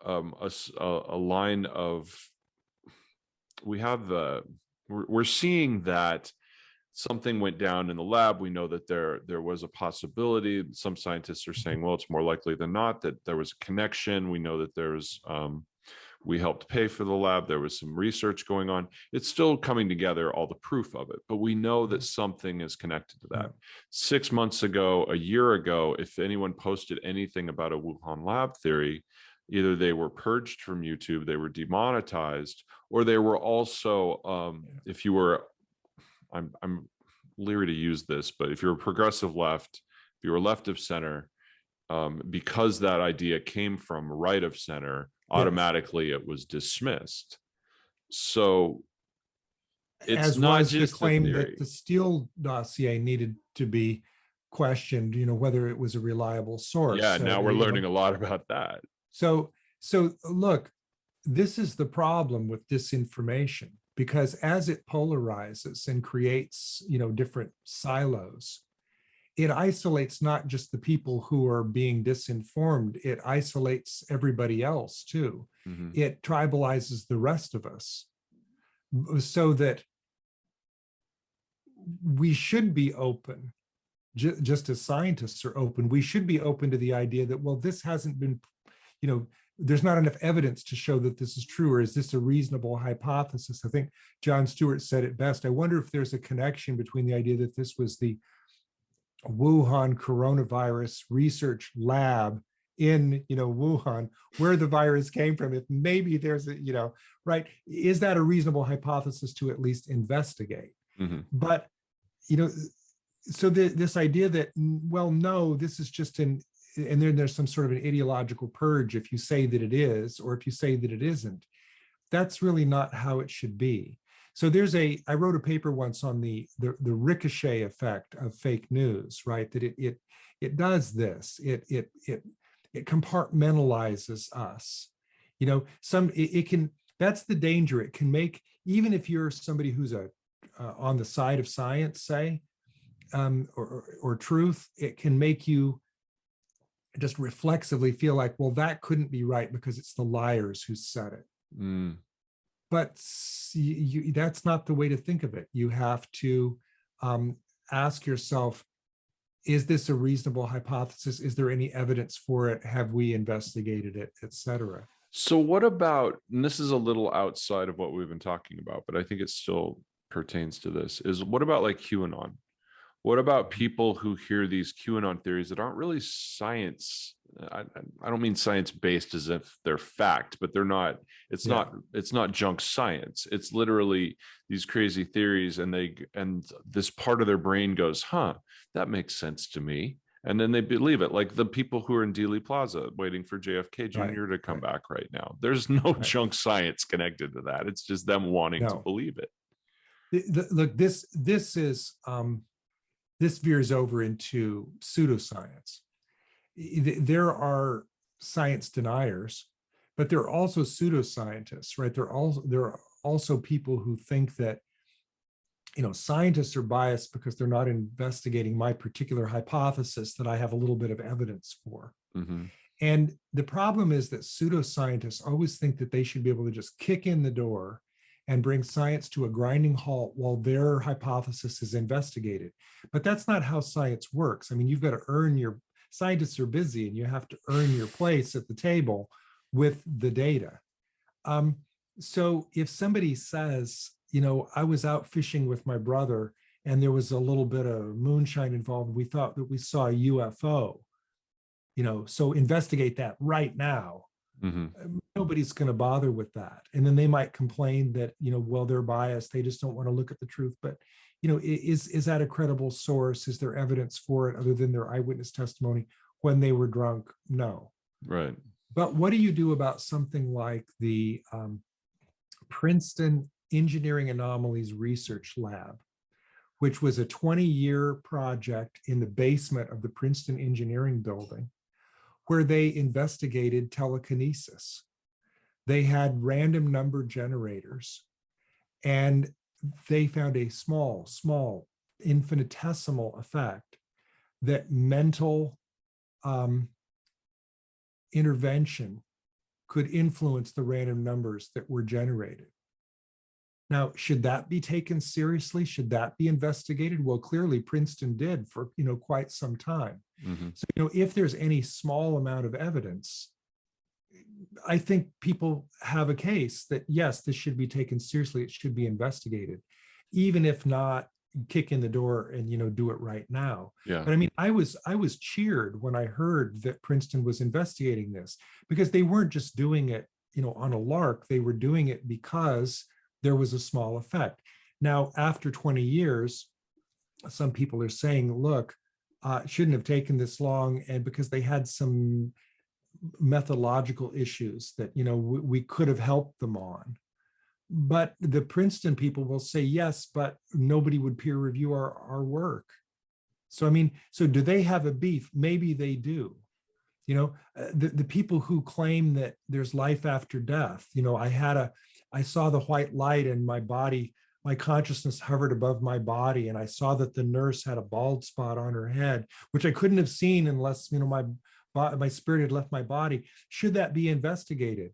a line of we're seeing that something went down in the lab. We know that there was a possibility. Some scientists are saying, well, it's more likely than not that there was a connection. We know that there's we helped pay for the lab. There was some research going on. It's still coming together, all the proof of it, but we know that something is connected to that. 6 months ago, a year ago, if anyone posted anything about a Wuhan lab theory, either they were purged from YouTube, they were demonetized, or they were also, if you were, I'm leery to use this, but if you're a progressive left, if you were left of center, because that idea came from right of center, automatically it was dismissed. So it's as not was just the claim the theory. that the Steele dossier needed to be questioned, whether it was a reliable source. Yeah, So, now we're learning a lot about that. So look, this is the problem with disinformation, because as it polarizes and creates, different silos, it isolates not just the people who are being disinformed, it isolates everybody else too. Mhm. It tribalizes the rest of us, so that we should be open, just as scientists are open. We should be open to the idea that, well, this hasn't been, there's not enough evidence to show that this is true, or is this a reasonable hypothesis? I think Jon Stewart said it best. I wonder if there's a connection between the idea that this was the Wuhan coronavirus research lab in Wuhan, where the virus came from. If maybe there's a right, is that a reasonable hypothesis to at least investigate? Mhm. But so this idea that, well, no, this is just and then there's some sort of an ideological purge if you say that it is, or if you say that it isn't. That's really not how it should be. So I wrote a paper once on the ricochet effect of fake news, right? That it does this. It compartmentalizes us. It can. That's the danger. It can make, even if you're somebody who's on the side of science, say, or truth, it can make you just reflexively feel like, well, that couldn't be right because it's the liars who said it. Mm. But that's not the way to think of it. You have to ask yourself, is this a reasonable hypothesis? Is there any evidence for it? Have we investigated it, et cetera? So what about, and this is a little outside of what we've been talking about, but I think it still pertains to this, is what about like QAnon? What about people who hear these QAnon theories that aren't really science? I don't mean science-based as if they're fact, but they're not. It's not junk science. It's literally these crazy theories, and this part of their brain goes, "Huh, that makes sense to me," and then they believe it. Like the people who are in Dealey Plaza waiting for JFK Jr. to come back right now. There's no junk science connected to that. It's just them wanting to believe it. Look, this is. This veers over into pseudoscience. There are science deniers, but there are also pseudoscientists, right? There are also people who think that, scientists are biased because they're not investigating my particular hypothesis that I have a little bit of evidence for. Mm-hmm. And the problem is that pseudoscientists always think that they should be able to just kick in the door and bring science to a grinding halt while their hypothesis is investigated. But that's not how science works. I mean, you've got to scientists are busy, and you have to earn your place at the table with the data. So if somebody says, I was out fishing with my brother and there was a little bit of moonshine involved, we thought that we saw a UFO, so investigate that right now. Nobody's going to bother with that. And then they might complain that, well, they're biased. They just don't want to look at the truth. But, is that a credible source? Is there evidence for it other than their eyewitness testimony when they were drunk? No. Right. But what do you do about something like the Princeton Engineering Anomalies Research Lab, which was a 20-year project in the basement of the Princeton Engineering Building, where they investigated telekinesis? They had random number generators, and they found a small, infinitesimal effect that mental intervention could influence the random numbers that were generated. Now, should that be taken seriously? Should that be investigated? Well, clearly Princeton did for, quite some time. So, if there's any small amount of evidence, I think people have a case that, yes, this should be taken seriously. It should be investigated, even if not kick in the door and, do it right now. Yeah. But I mean, I was cheered when I heard that Princeton was investigating this, because they weren't just doing it, on a lark. They were doing it because there was a small effect. Now, after 20 years, some people are saying, look, it shouldn't have taken this long, and because they had some methodological issues that, we could have helped them on. But the Princeton people will say, yes, but nobody would peer review our work. So, I mean, so do they have a beef? Maybe they do. The people who claim that there's life after death, I saw the white light and my body, my consciousness hovered above my body, and I saw that the nurse had a bald spot on her head, which I couldn't have seen unless, my spirit had left my body. Should that be investigated?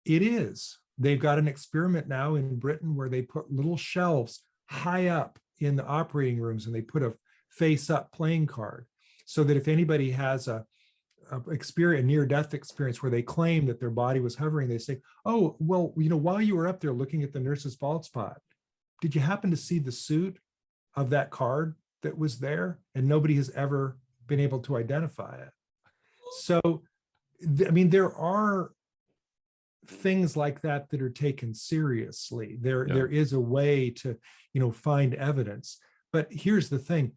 It is. They've got an experiment now in Britain where they put little shelves high up in the operating rooms, and they put a face-up playing card, so that if anybody has a near-death experience where they claim that their body was hovering, they say, oh, well, while you were up there looking at the nurse's bald spot, did you happen to see the suit of that card that was there? And nobody has ever been able to identify it. So, I mean, there are things like that that are taken seriously. There is a way to, find evidence. But here's the thing.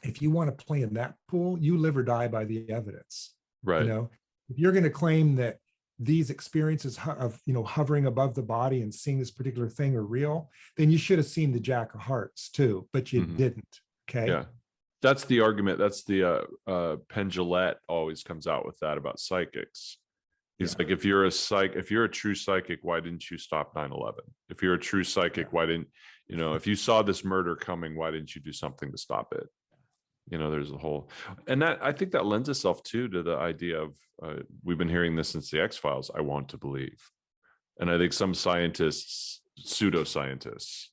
If you want to play in that pool, you live or die by the evidence. Right. If you're going to claim that these experiences of, hovering above the body and seeing this particular thing are real, then you should have seen the Jack of Hearts too, but you didn't. Okay. Yeah. That's the argument. That's the Penn Jillette always comes out with that about psychics. He's like, if you're a true psychic, why didn't you stop 9/11? If you're a true psychic, why didn't, if you saw this murder coming, why didn't you do something to stop it? There's a whole, and that, I think that lends itself too to the idea of, we've been hearing this since the X-Files, I want to believe. And I think some scientists, pseudo-scientists,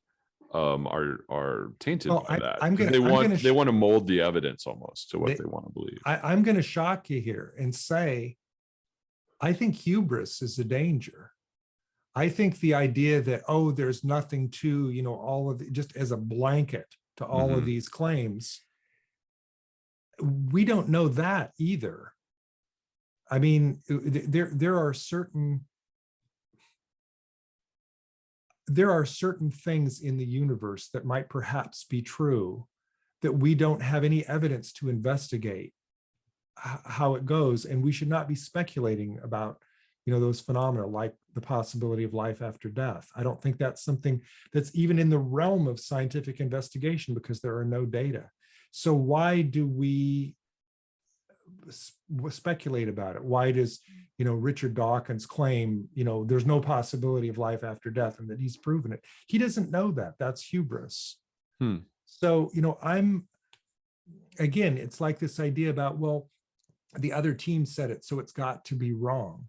are tainted by that. They want to mold the evidence almost to what they want to believe. I'm going to shock you here and say, I think hubris is a danger. I think the idea that, oh, there's nothing to, all of the, just as a blanket to all of these claims, we don't know that either. I mean, there are certain things in the universe that might perhaps be true that we don't have any evidence to investigate how it goes, and we should not be speculating about those phenomena like the possibility of life after death. I don't think that's something that's even in the realm of scientific investigation, because there are no data. So why do we speculate about it? Why does Richard Dawkins claim there's no possibility of life after death and that he's proven it? He doesn't know that. That's hubris. So again, it's like this idea about, well, the other team said it, so it's got to be wrong.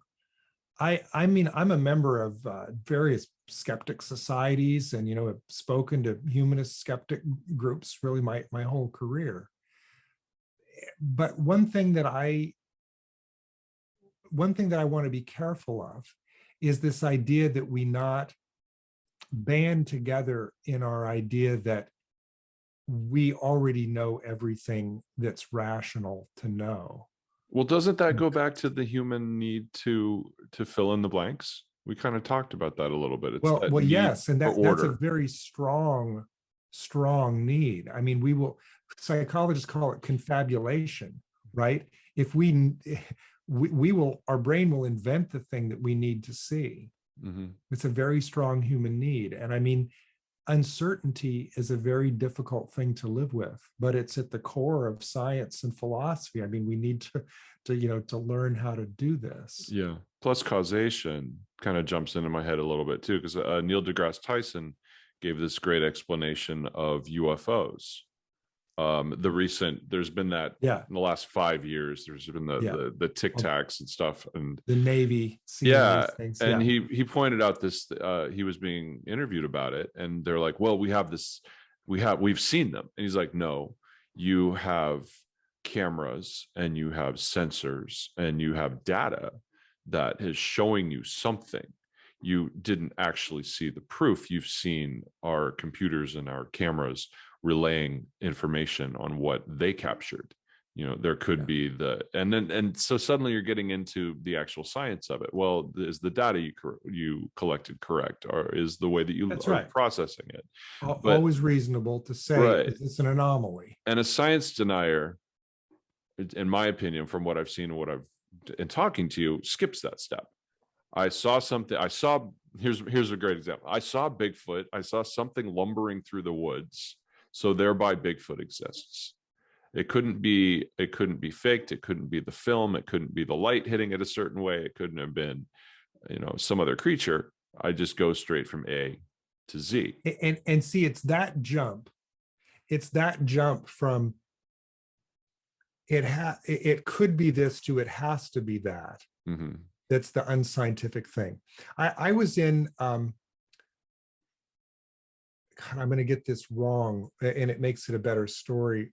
I mean, I'm a member of various skeptic societies, and have spoken to humanist skeptic groups really my whole career. But one thing that I want to be careful of is this idea that we not band together in our idea that we already know everything that's rational to know. Well, doesn't that go back to the human need to fill in the blanks? We kind of talked about that a little bit. It's that Well, need yes, and for that's a order. very strong need. I mean, psychologists call it confabulation, right? If we will, our brain will invent the thing that we need to see. Mm-hmm. It's a very strong human need. And I mean, uncertainty is a very difficult thing to live with, but it's at the core of science and philosophy. I mean, we need to learn how to do this. Yeah. Plus Causation kind of jumps into my head a little bit too, because Neil deGrasse Tyson gave this great explanation of UFOs. There's been that in the last 5 years, there's been the Tic Tacs and stuff, and the Navy seeing these things. And he pointed out this, he was being interviewed about it, and they're like, well, we've seen them, and he's like, no, you have cameras and you have sensors and you have data that is showing you something. You didn't actually see the proof. You've seen our computers and our cameras relaying information on what they captured. There could be and so suddenly you're getting into the actual science of it. Well, is the data you collected correct, or is the way that you are processing it? Always reasonable to say it's an anomaly. And a science denier, in my opinion, from what I've seen and what I've in talking to you, skips that step. I saw something. Here's a great example. I saw Bigfoot. I saw something lumbering through the woods. So thereby Bigfoot exists. It couldn't be faked. It couldn't be the film. It couldn't be the light hitting it a certain way. It couldn't have been, some other creature. I just go straight from A to Z. And see, it's that jump. It's that jump from it could be this to it has to be that. Mm-hmm. That's the unscientific thing. I was in God, I'm going to get this wrong, and it makes it a better story.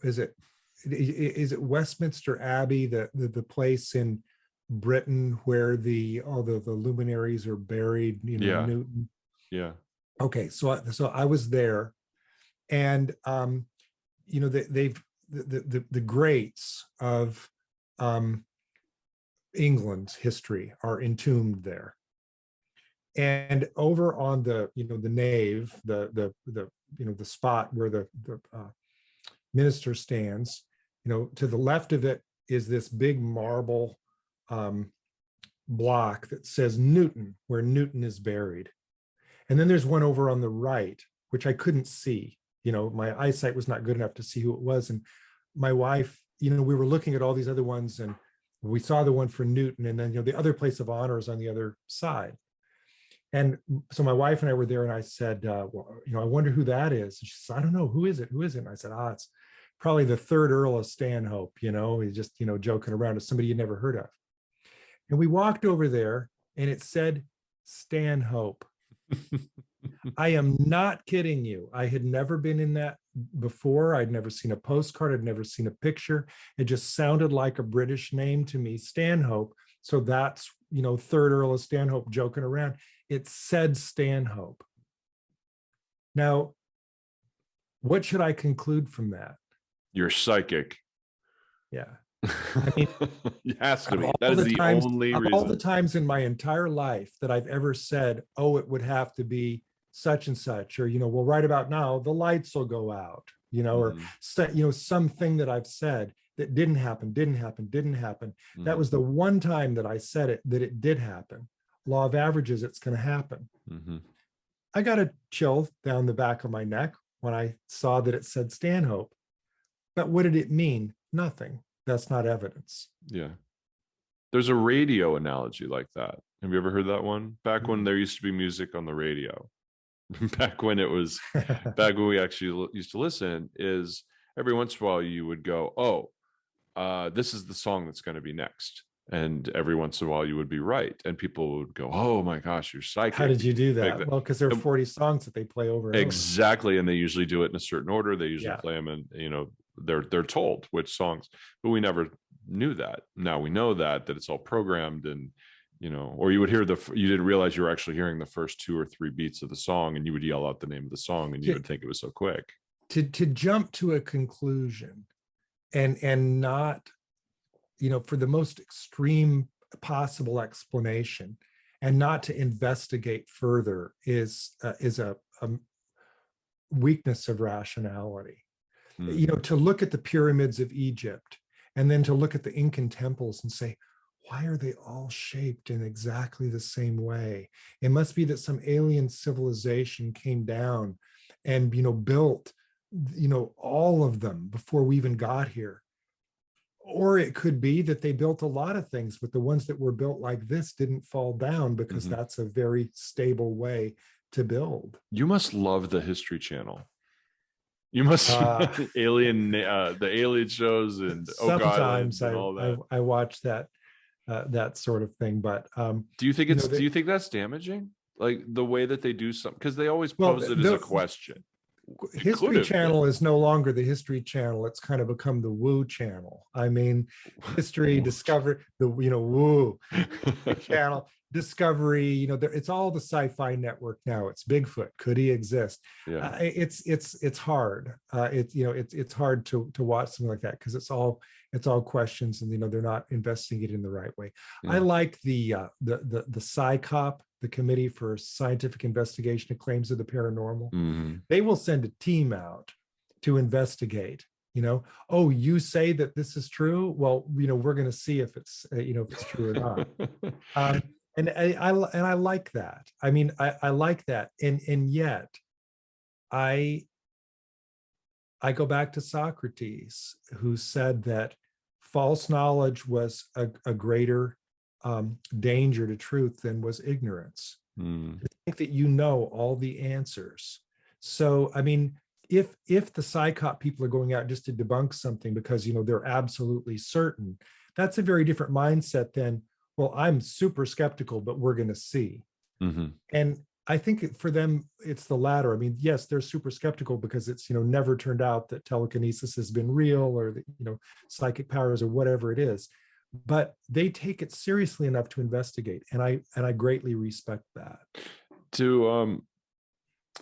Is it Westminster Abbey, the place in Britain where all the luminaries are buried? Newton. Yeah. Okay, so I was there, and they've the greats of England's history are entombed there. And over on the nave, the spot where the minister stands, to the left of it is this big marble block that says Newton, where Newton is buried. And then there's one over on the right, which I couldn't see. My eyesight was not good enough to see who it was. And my wife, we were looking at all these other ones, and we saw the one for Newton, and then the other place of honor is on the other side. And so my wife and I were there, and I said, well, I wonder who that is. And she said, I don't know. Who is it? Who is it? And I said, it's probably the third Earl of Stanhope. He's just, joking around. It's somebody you'd never heard of. And we walked over there, and it said Stanhope. I am not kidding you. I had never been in that before. I'd never seen a postcard. I'd never seen a picture. It just sounded like a British name to me, Stanhope. So that's, third Earl of Stanhope, joking around. It said Stanhope. Now, what should I conclude from that? You're psychic. Yeah. I mean, it has to be. That is the only reason. All the times in my entire life that I've ever said, oh, it would have to be such and such, or, well, right about now, the lights will go out, or, something that I've said that didn't happen. Mm-hmm. That was the one time that I said it, that it did happen. Law of averages, it's going to happen. Mm-hmm. I got a chill down the back of my neck when I saw that it said Stanhope. But what did it mean? Nothing. That's not evidence. Yeah. There's a radio analogy like that. Have you ever heard that one? Back when there used to be music on the radio, back when we actually used to listen, is every once in a while you would go, this is the song that's going to be next. And every once in a while you would be right. And people would go, oh my gosh, you're psychic. How did you do that? Well, because there are 40 songs that they play over and exactly. over. And they usually do it in a certain order. They usually play them, and they're told which songs, but we never knew that. Now we know that it's all programmed, and or you would hear you didn't realize you were actually hearing the first 2 or 3 beats of the song, and you would yell out the name of the song, and you would think it was so quick. To jump to a conclusion and not for the most extreme possible explanation and not to investigate further is a weakness of rationality. To look at the pyramids of Egypt and then to look at the Incan temples and say, why are they all shaped in exactly the same way? It must be that some alien civilization came down and, built, all of them before we even got here. Or it could be that they built a lot of things, but the ones that were built like this didn't fall down because that's a very stable way to build. You must love the History Channel. You must the alien shows and Oak Island and all that. I watch that sort of thing, but do you think do you think that's damaging? Like the way that they do something, because they always pose it as a question. History Channel is no longer the History Channel. It's kind of become the Woo Channel. I mean, History, Discovery, Woo Channel, Discovery. It's all the Sci-Fi Network now. It's Bigfoot. Could he exist? Yeah. It's hard. It's hard to watch something like that because it's all questions, and they're not investigating the right way. Yeah. I like the SciCop, the Committee for Scientific Investigation of Claims of the Paranormal. They will send a team out to investigate. Oh, you say that this is true? Well, we're going to see if it's if it's true or not. And I like that. I mean, I like that, and yet I go back to Socrates, who said that false knowledge was a greater danger to truth than was ignorance. To think that all the answers. So, I mean, if the PsyCop people are going out just to debunk something because they're absolutely certain, that's a very different mindset than, well, I'm super skeptical, but we're going to see. And I think for them, it's the latter. I mean, yes, they're super skeptical because it's, never turned out that telekinesis has been real, or that, psychic powers or whatever it is, but they take it seriously enough to investigate. And I greatly respect that.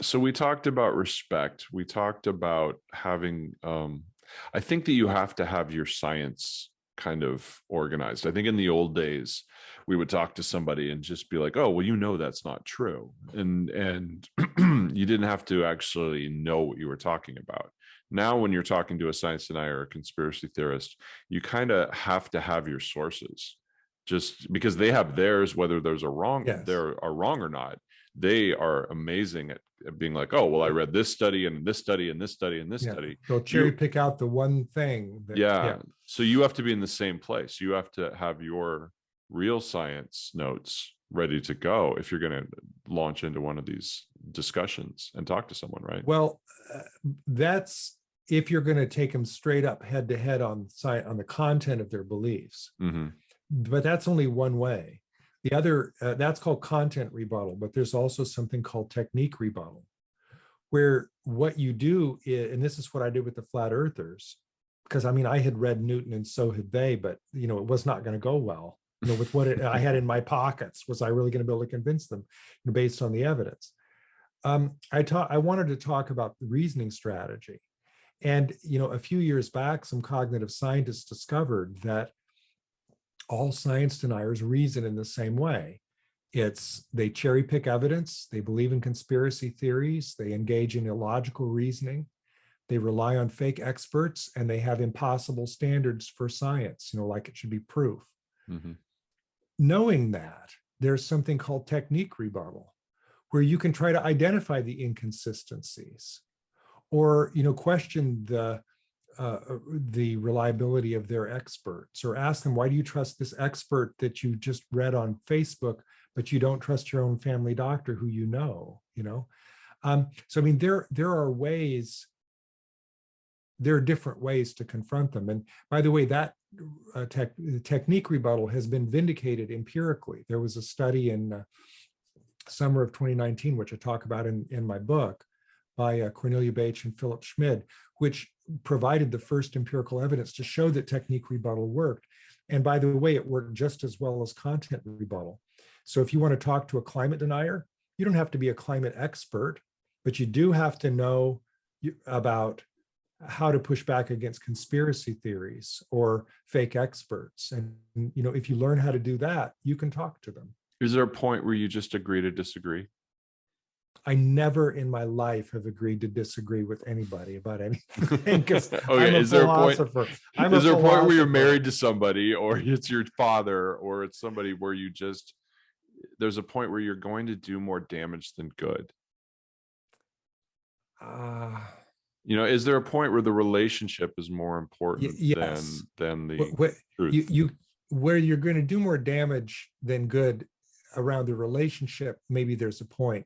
So we talked about respect. We talked about having, I think that you have to have your science kind of organized. I think in the old days, we would talk to somebody and just be like, oh, well, that's not true. And you didn't have to actually know what you were talking about. Now, when you're talking to a science denier or a conspiracy theorist, you kind of have to have your sources, just because they have theirs, whether they're wrong or not. They are amazing at being like, oh, well, I read this study and this study and this study and this study. They'll cherry pick out the one thing. So you have to be in the same place. You have to have your real science notes ready to go if you're going to launch into one of these discussions and talk to someone, right? Well, that's if you're going to take them straight up head to head on the content of their beliefs. But that's only one way. The other, that's called content rebuttal, but there's also something called technique rebuttal, where what you do is, and this is what I did with the flat earthers, because I mean, I had read Newton and so had they, but it was not going to go well. With what I had in my pockets, was I really going to be able to convince them based on the evidence? I wanted to talk about the reasoning strategy. And, a few years back, some cognitive scientists discovered that all science deniers reason in the same way. They cherry pick evidence, they believe in conspiracy theories, they engage in illogical reasoning, they rely on fake experts, and they have impossible standards for science, like it should be proof. Knowing that, there's something called technique rebuttal, where you can try to identify the inconsistencies or, question the reliability of their experts, or ask them, why do you trust this expert that you just read on Facebook, but you don't trust your own family doctor who so I mean, there are ways, there are different ways to confront them. And by the way, that technique rebuttal has been vindicated empirically. There was a study in summer of 2019, which I talk about in my book, by Cornelia Bache and Philip Schmid, which provided the first empirical evidence to show that technique rebuttal worked. And by the way, it worked just as well as content rebuttal. So if you want to talk to a climate denier, you don't have to be a climate expert, but you do have to know about how to push back against conspiracy theories or fake experts. And, if you learn how to do that, you can talk to them. Is there a point where you just agree to disagree? I never in my life have agreed to disagree with anybody about anything, because Okay, I'm a is there a point? philosopher. Is there a point where you're married to somebody, or it's your father, or it's somebody where there's a point where you're going to do more damage than good? Is there a point where the relationship is more important yes. than the truth? Where you're going to do more damage than good around the relationship, maybe there's a point,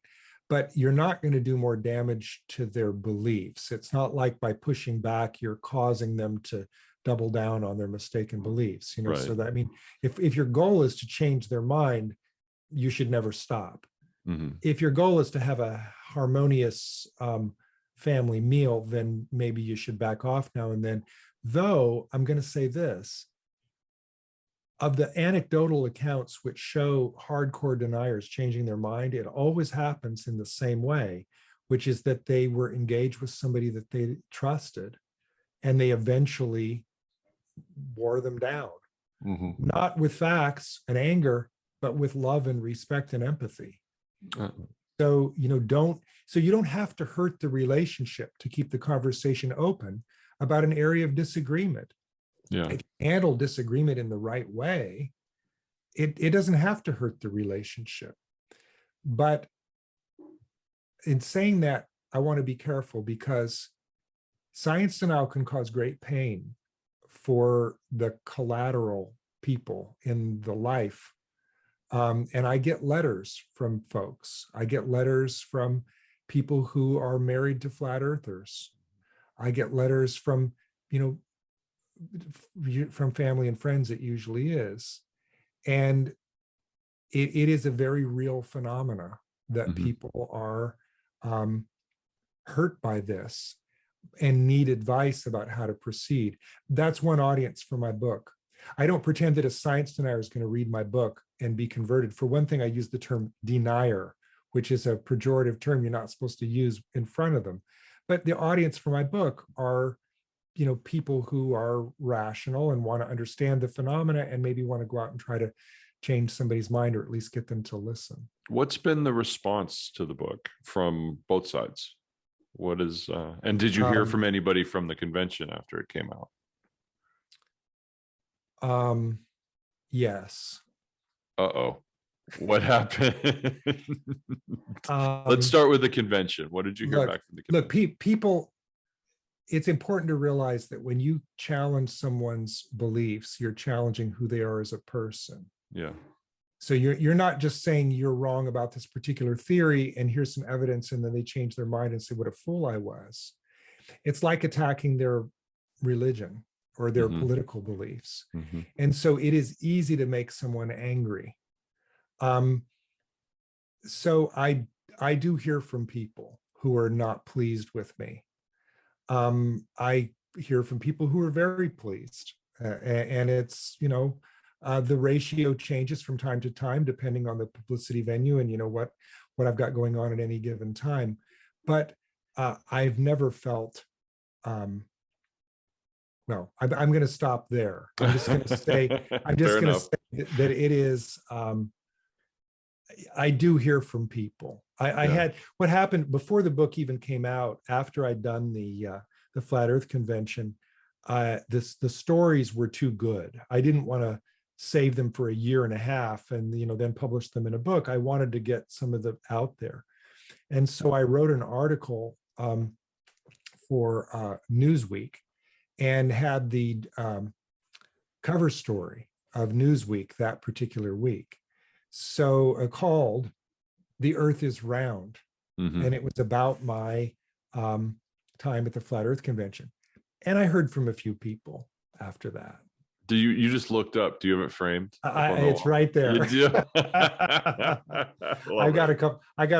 but you're not going to do more damage to their beliefs. It's not like by pushing back, you're causing them to double down on their mistaken beliefs. Right. So that, if your goal is to change their mind, you should never stop. Mm-hmm. If your goal is to have a harmonious family meal, then maybe you should back off now and then. Though I'm going to say this, of the anecdotal accounts which show hardcore deniers changing their mind, it always happens in the same way, which is that they were engaged with somebody that they trusted, and they eventually wore them down, not with facts and anger, but with love and respect and empathy. So, you don't have to hurt the relationship to keep the conversation open about an area of disagreement. Yeah. If you handle disagreement in the right way, it doesn't have to hurt the relationship. But in saying that, I want to be careful, because science denial can cause great pain for the collateral people in the life. And I get letters from folks. I get letters from people who are married to flat earthers. I get letters from, from family and friends. It usually is. And it is a very real phenomena that people are hurt by this and need advice about how to proceed. That's one audience for my book. I don't pretend that a science denier is going to read my book and be converted. For one thing, I use the term denier, which is a pejorative term you're not supposed to use in front of them. But the audience for my book are, people who are rational and want to understand the phenomena and maybe want to go out and try to change somebody's mind, or at least get them to listen. What's been the response to the book from both sides? What is, and did you hear from anybody from the convention after it came out? Yes. Uh-oh. What happened? Let's start with the convention. What did you hear back from the convention? Look, people, it's important to realize that when you challenge someone's beliefs, you're challenging who they are as a person. Yeah. So you're not just saying you're wrong about this particular theory and here's some evidence, and then they change their mind and say, what a fool I was. It's like attacking their religion or their political beliefs. And so it is easy to make someone angry. So I do hear from people who are not pleased with me. I hear from people who are very pleased, and it's, the ratio changes from time to time depending on the publicity venue and what I've got going on at any given time. But I've never felt, well, I'm going to stop there. I'm just going to say, that it is, I do hear from people. I had, what happened before the book even came out, after I'd done the Flat Earth Convention, the stories were too good. I didn't want to save them for a year and a half and then publish them in a book. I wanted to get some of them out there. And so I wrote an article for Newsweek and had the cover story of Newsweek that particular week. So called "The Earth is Round," and it was about my time at the Flat Earth Convention. And I heard from a few people after that. Do you just looked up? Do you have it framed? It's right there. You do? I got a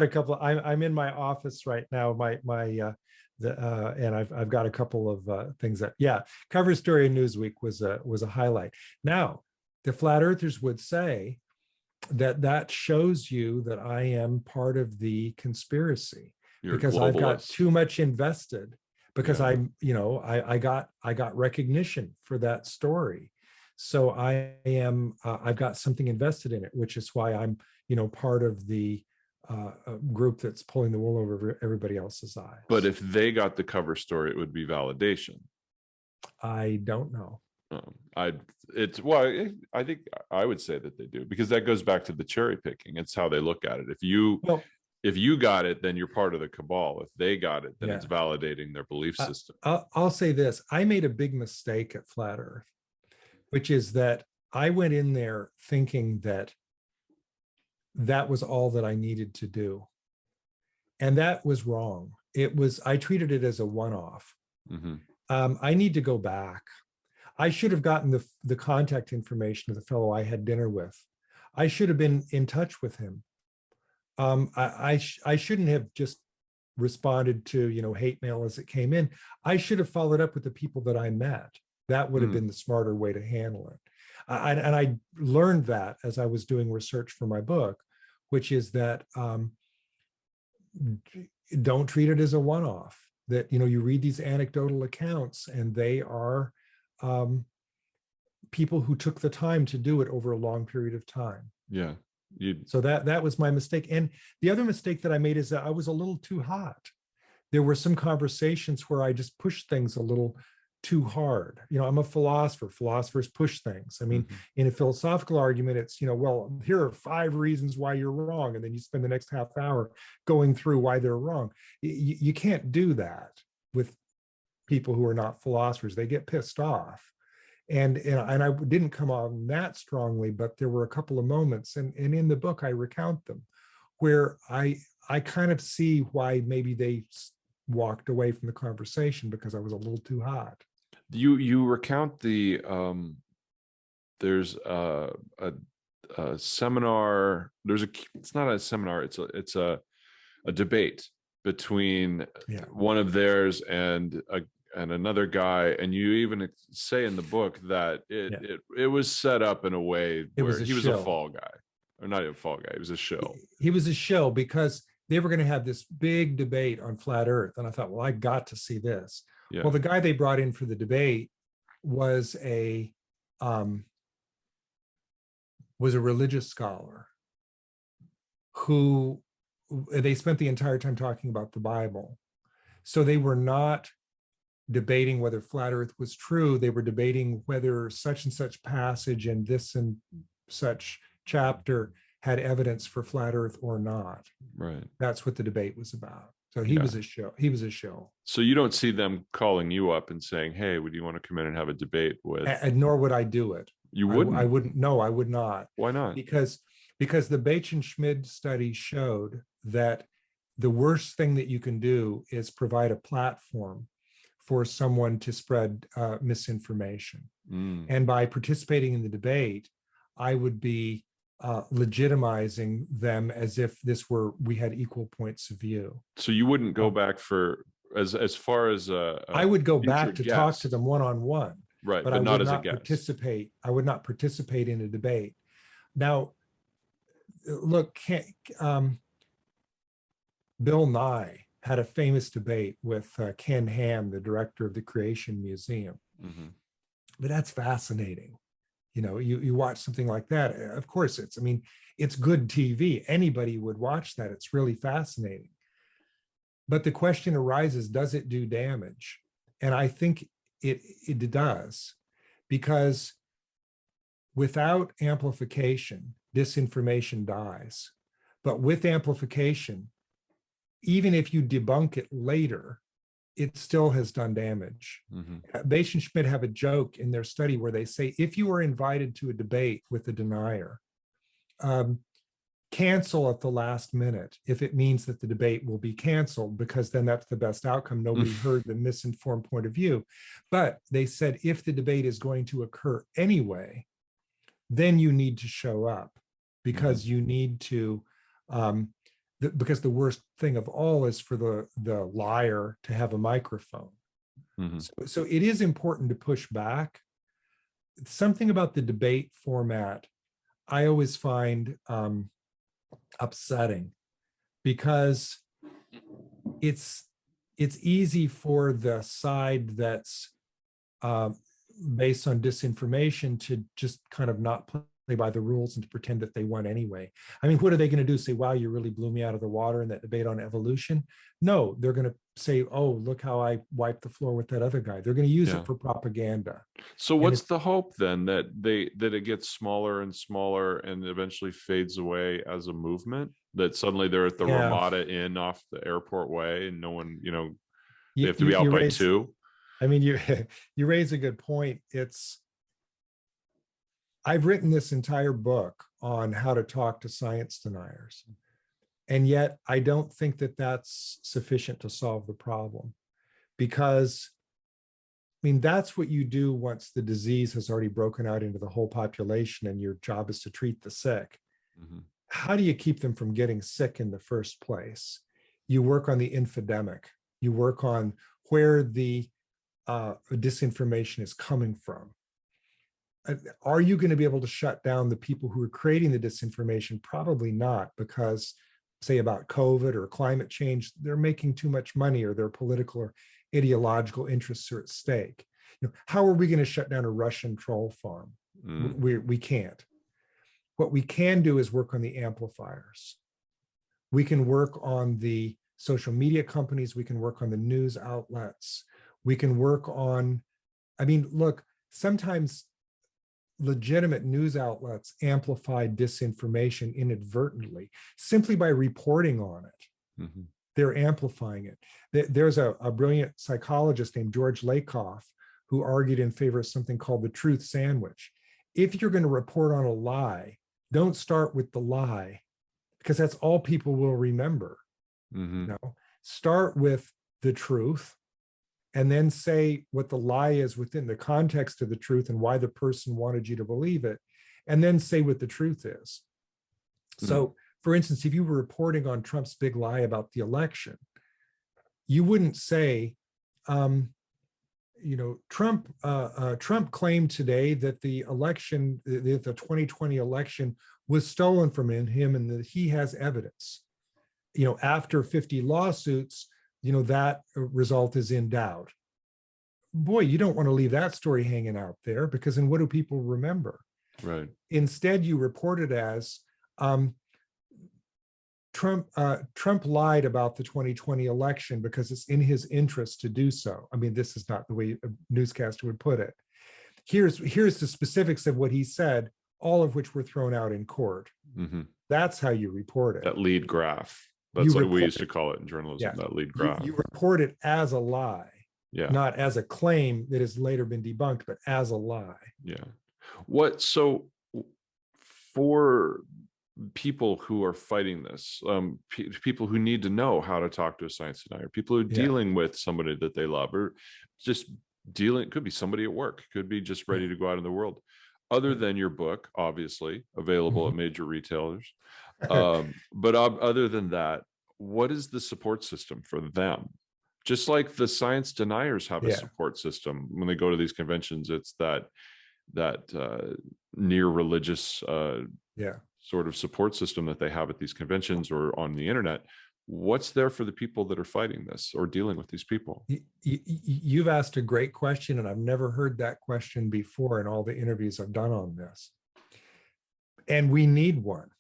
couple. I'm in my office right now. And I've got a couple of things that, cover story in Newsweek was a highlight. Now, the flat earthers would say that shows you that I am part of the conspiracy, because I've got too much invested. because Yeah. I got recognition for that story. So I've got something invested in it, which is why I'm, part of the group that's pulling the wool over everybody else's eyes. But if they got the cover story, it would be validation. I don't know. I think I would say that they do, because that goes back to the cherry picking. It's how they look at it. If you got it, then you're part of the cabal. If they got it, then it's validating their belief system. I'll say this. I made a big mistake at Flat Earth, which is that I went in there thinking that was all that I needed to do. And that was wrong. I treated it as a one-off. Mm-hmm. I need to go back. I should have gotten the contact information of the fellow I had dinner with. I should have been in touch with him. I shouldn't have just responded to, hate mail as it came in. I should have followed up with the people that I met. That would have been the smarter way to handle it. And I learned that as I was doing research for my book, which is that don't treat it as a one-off. That, you read these anecdotal accounts and they are people who took the time to do it over a long period of time. Yeah. So that was my mistake. And the other mistake that I made is that I was a little too hot. There were some conversations where I just pushed things a little too hard. I'm a philosopher. Philosophers push things. I mean, in a philosophical argument, it's, well, here are 5 reasons why you're wrong. And then you spend the next half hour going through why they're wrong. You can't do that with people who are not philosophers. They get pissed off. And I didn't come on that strongly, but there were a couple of moments, and in the book I recount them, where I kind of see why maybe they walked away from the conversation, because I was a little too hot. You recount the there's a seminar. It's not a seminar. It's a debate between one of theirs and another guy, and you even say in the book that it was set up in a way where he was a fall guy, or not a fall guy. It was a show. He was a show because they were going to have this big debate on Flat Earth, and I thought, well, I got to see this. Yeah. Well, the guy they brought in for the debate was a religious scholar who they spent the entire time talking about the Bible. So they were not debating whether Flat Earth was true. They were debating whether such and such passage and this and such chapter had evidence for Flat Earth or not. Right. That's what the debate was about. So he was a show. He was a show. So you don't see them calling you up and saying, "Hey, would you want to come in and have a debate with?" And nor would I do it. You wouldn't? I wouldn't. No, I would not. Why not? Because the Bache-Schmid study showed that the worst thing that you can do is provide a platform for someone to spread misinformation. And by participating in the debate, I would be legitimizing them as if we had equal points of view. So you wouldn't go back for as far as I would go back to talk to them one-on-one, right? But I not would as not a guest. participate. I would not participate in a debate. Now, look, Bill Nye had a famous debate with Ken Ham, the director of the Creation Museum. But that's fascinating. You watch something like that. Of course, it's good TV. Anybody would watch that. It's really fascinating. But the question arises, does it do damage? And I think it does, because without amplification, disinformation dies. But with amplification, even if you debunk it later, it still has done damage. Bache and Schmidt have a joke in their study where they say, if you are invited to a debate with a denier, cancel at the last minute if it means that the debate will be canceled, because then that's the best outcome. Nobody heard the misinformed point of view. But they said, if the debate is going to occur anyway, then you need to show up, because you need to, because the worst thing of all is for the liar to have a microphone. So it is important to push back. Something about the debate format I always find upsetting, because it's it's easy for the side that's based on disinformation to just kind of not play by the rules and to pretend that they won anyway. I mean, what are they going to do? Say, wow, you really blew me out of the water in that debate on evolution? No, they're going to say, oh, look how I wiped the floor with that other guy. They're going to use it for propaganda. So what's the hope then, that it gets smaller and smaller and eventually fades away as a movement? That suddenly they're at the Ramada Inn off the airport way and no one, they have to be out by 2. I mean, you raise a good point. I've written this entire book on how to talk to science deniers. And yet I don't think that that's sufficient to solve the problem, because I mean, that's what you do once the disease has already broken out into the whole population and your job is to treat the sick. Mm-hmm. How do you keep them from getting sick in the first place? You work on the infodemic. You work on where the disinformation is coming from. Are you going to be able to shut down the people who are creating the disinformation? Probably not, because say about COVID or climate change, they're making too much money or their political or ideological interests are at stake. How are we going to shut down a Russian troll farm? We can't. What we can do is work on the amplifiers. We can work on the social media companies. We can work on the news outlets. We can work on, I mean, look, sometimes legitimate news outlets amplify disinformation inadvertently simply by reporting on it. Mm-hmm. They're amplifying it. There's a brilliant psychologist named George Lakoff who argued in favor of something called the truth sandwich. If you're going to report on a lie, don't start with the lie, because that's all people will remember. Mm-hmm. Start with the truth, and then say what the lie is within the context of the truth and why the person wanted you to believe it, and then say what the truth is. Mm-hmm. So, for instance, if you were reporting on Trump's big lie about the election, you wouldn't say, Trump claimed today that the election, the 2020 election was stolen from him and that he has evidence. After 50 lawsuits, that result is in doubt. Boy, you don't want to leave that story hanging out there, because then what do people remember? Right. Instead, you report it as Trump lied about the 2020 election because it's in his interest to do so. I mean, this is not the way a newscaster would put it. Here's the specifics of what he said, all of which were thrown out in court. Mm-hmm. That's how you report it. That lead graph. That's what we used to call it in journalism, that lead graph. You report it as a lie, not as a claim that has later been debunked, but as a lie. Yeah. So for people who are fighting this, people who need to know how to talk to a science denier, people who are dealing with somebody that they love, or just dealing, could be somebody at work, could be just ready to go out in the world. Other than your book, obviously available at major retailers. But other than that, what is the support system for them? Just like the science deniers have a support system when they go to these conventions, it's that near religious sort of support system that they have at these conventions or on the internet. What's there for the people that are fighting this or dealing with these people? You've asked a great question, and I've never heard that question before in all the interviews I've done on this. And we need one,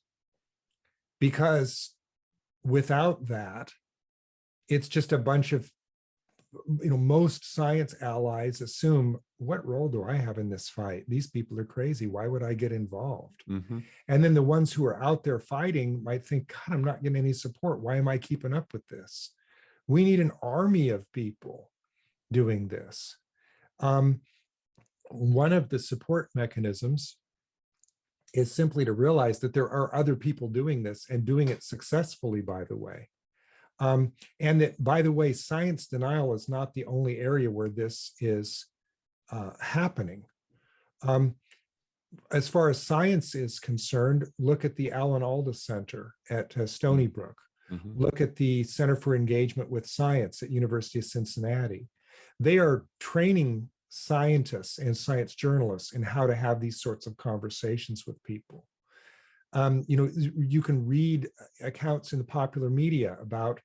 because without that, it's just a bunch of, most science allies assume, what role do I have in this fight? These people are crazy. Why would I get involved? Mm-hmm. And then the ones who are out there fighting might think, God, I'm not getting any support. Why am I keeping up with this? We need an army of people doing this. One of the support mechanisms is simply to realize that there are other people doing this and doing it successfully, by the way. And that, by the way, science denial is not the only area where this is happening. As far as science is concerned, look at the Alan Alda Center at Stony Brook. Mm-hmm. Look at the Center for Engagement with Science at University of Cincinnati. They are training scientists and science journalists in how to have these sorts of conversations with people. You can read accounts in the popular media about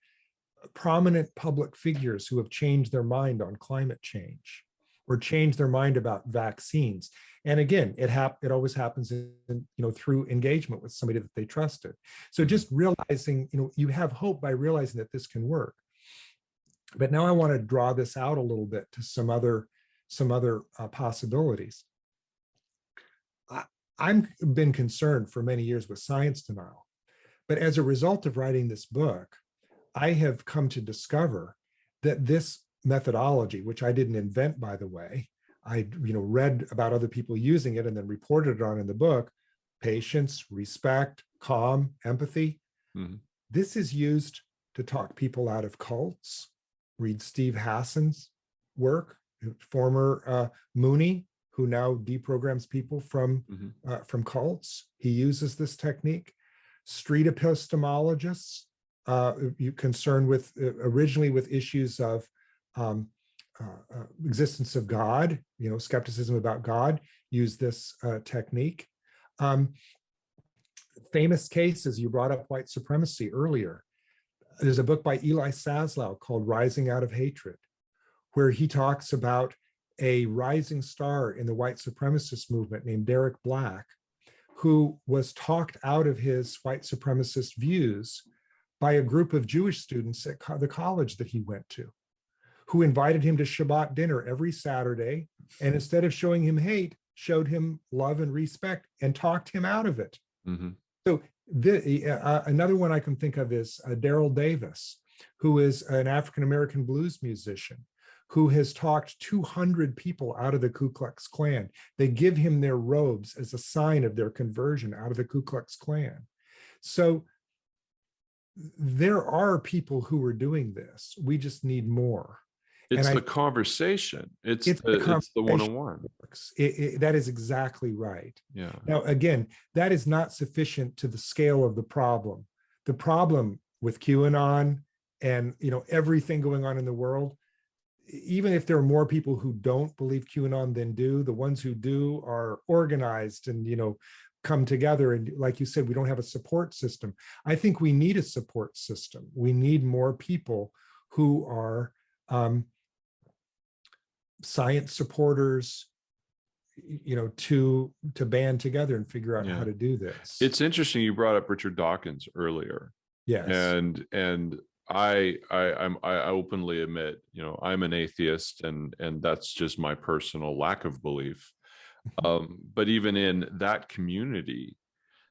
prominent public figures who have changed their mind on climate change or changed their mind about vaccines. And again, it always happens through engagement with somebody that they trusted. So just realizing, you have hope by realizing that this can work. But now I want to draw this out a little bit to some other possibilities. I've been concerned for many years with science denial, but as a result of writing this book, I have come to discover that this methodology, which I didn't invent, by the way, I read about other people using it and then reported it on in the book, patience, respect, calm, empathy. Mm-hmm. This is used to talk people out of cults. Read Steve Hassan's work, former Mooney, who now deprograms people from cults. He uses this technique. Street epistemologists, concerned with originally with issues of existence of God, skepticism about God, use this technique. Famous cases, you brought up white supremacy earlier. There's a book by Eli Saslow called Rising Out of Hatred, where he talks about a rising star in the white supremacist movement named Derek Black, who was talked out of his white supremacist views by a group of Jewish students at the college that he went to, who invited him to Shabbat dinner every Saturday, and instead of showing him hate, showed him love and respect and talked him out of it. Mm-hmm. So another one I can think of is Daryl Davis, who is an African-American blues musician who has talked 200 people out of the Ku Klux Klan. They give him their robes as a sign of their conversion out of the Ku Klux Klan. So there are people who are doing this. We just need more. It's the conversation. It's the one-on-one. That is exactly right. Yeah. Now, again, that is not sufficient to the scale of the problem. The problem with QAnon and everything going on in the world, even if there are more people who don't believe QAnon than do, the ones who do are organized and come together. And like you said, we don't have a support system. I think we need a support system. We need more people who are science supporters, to band together and figure out how to do this. It's interesting you brought up Richard Dawkins earlier. Yes. And I openly admit, I'm an atheist, and that's just my personal lack of belief. But even in that community,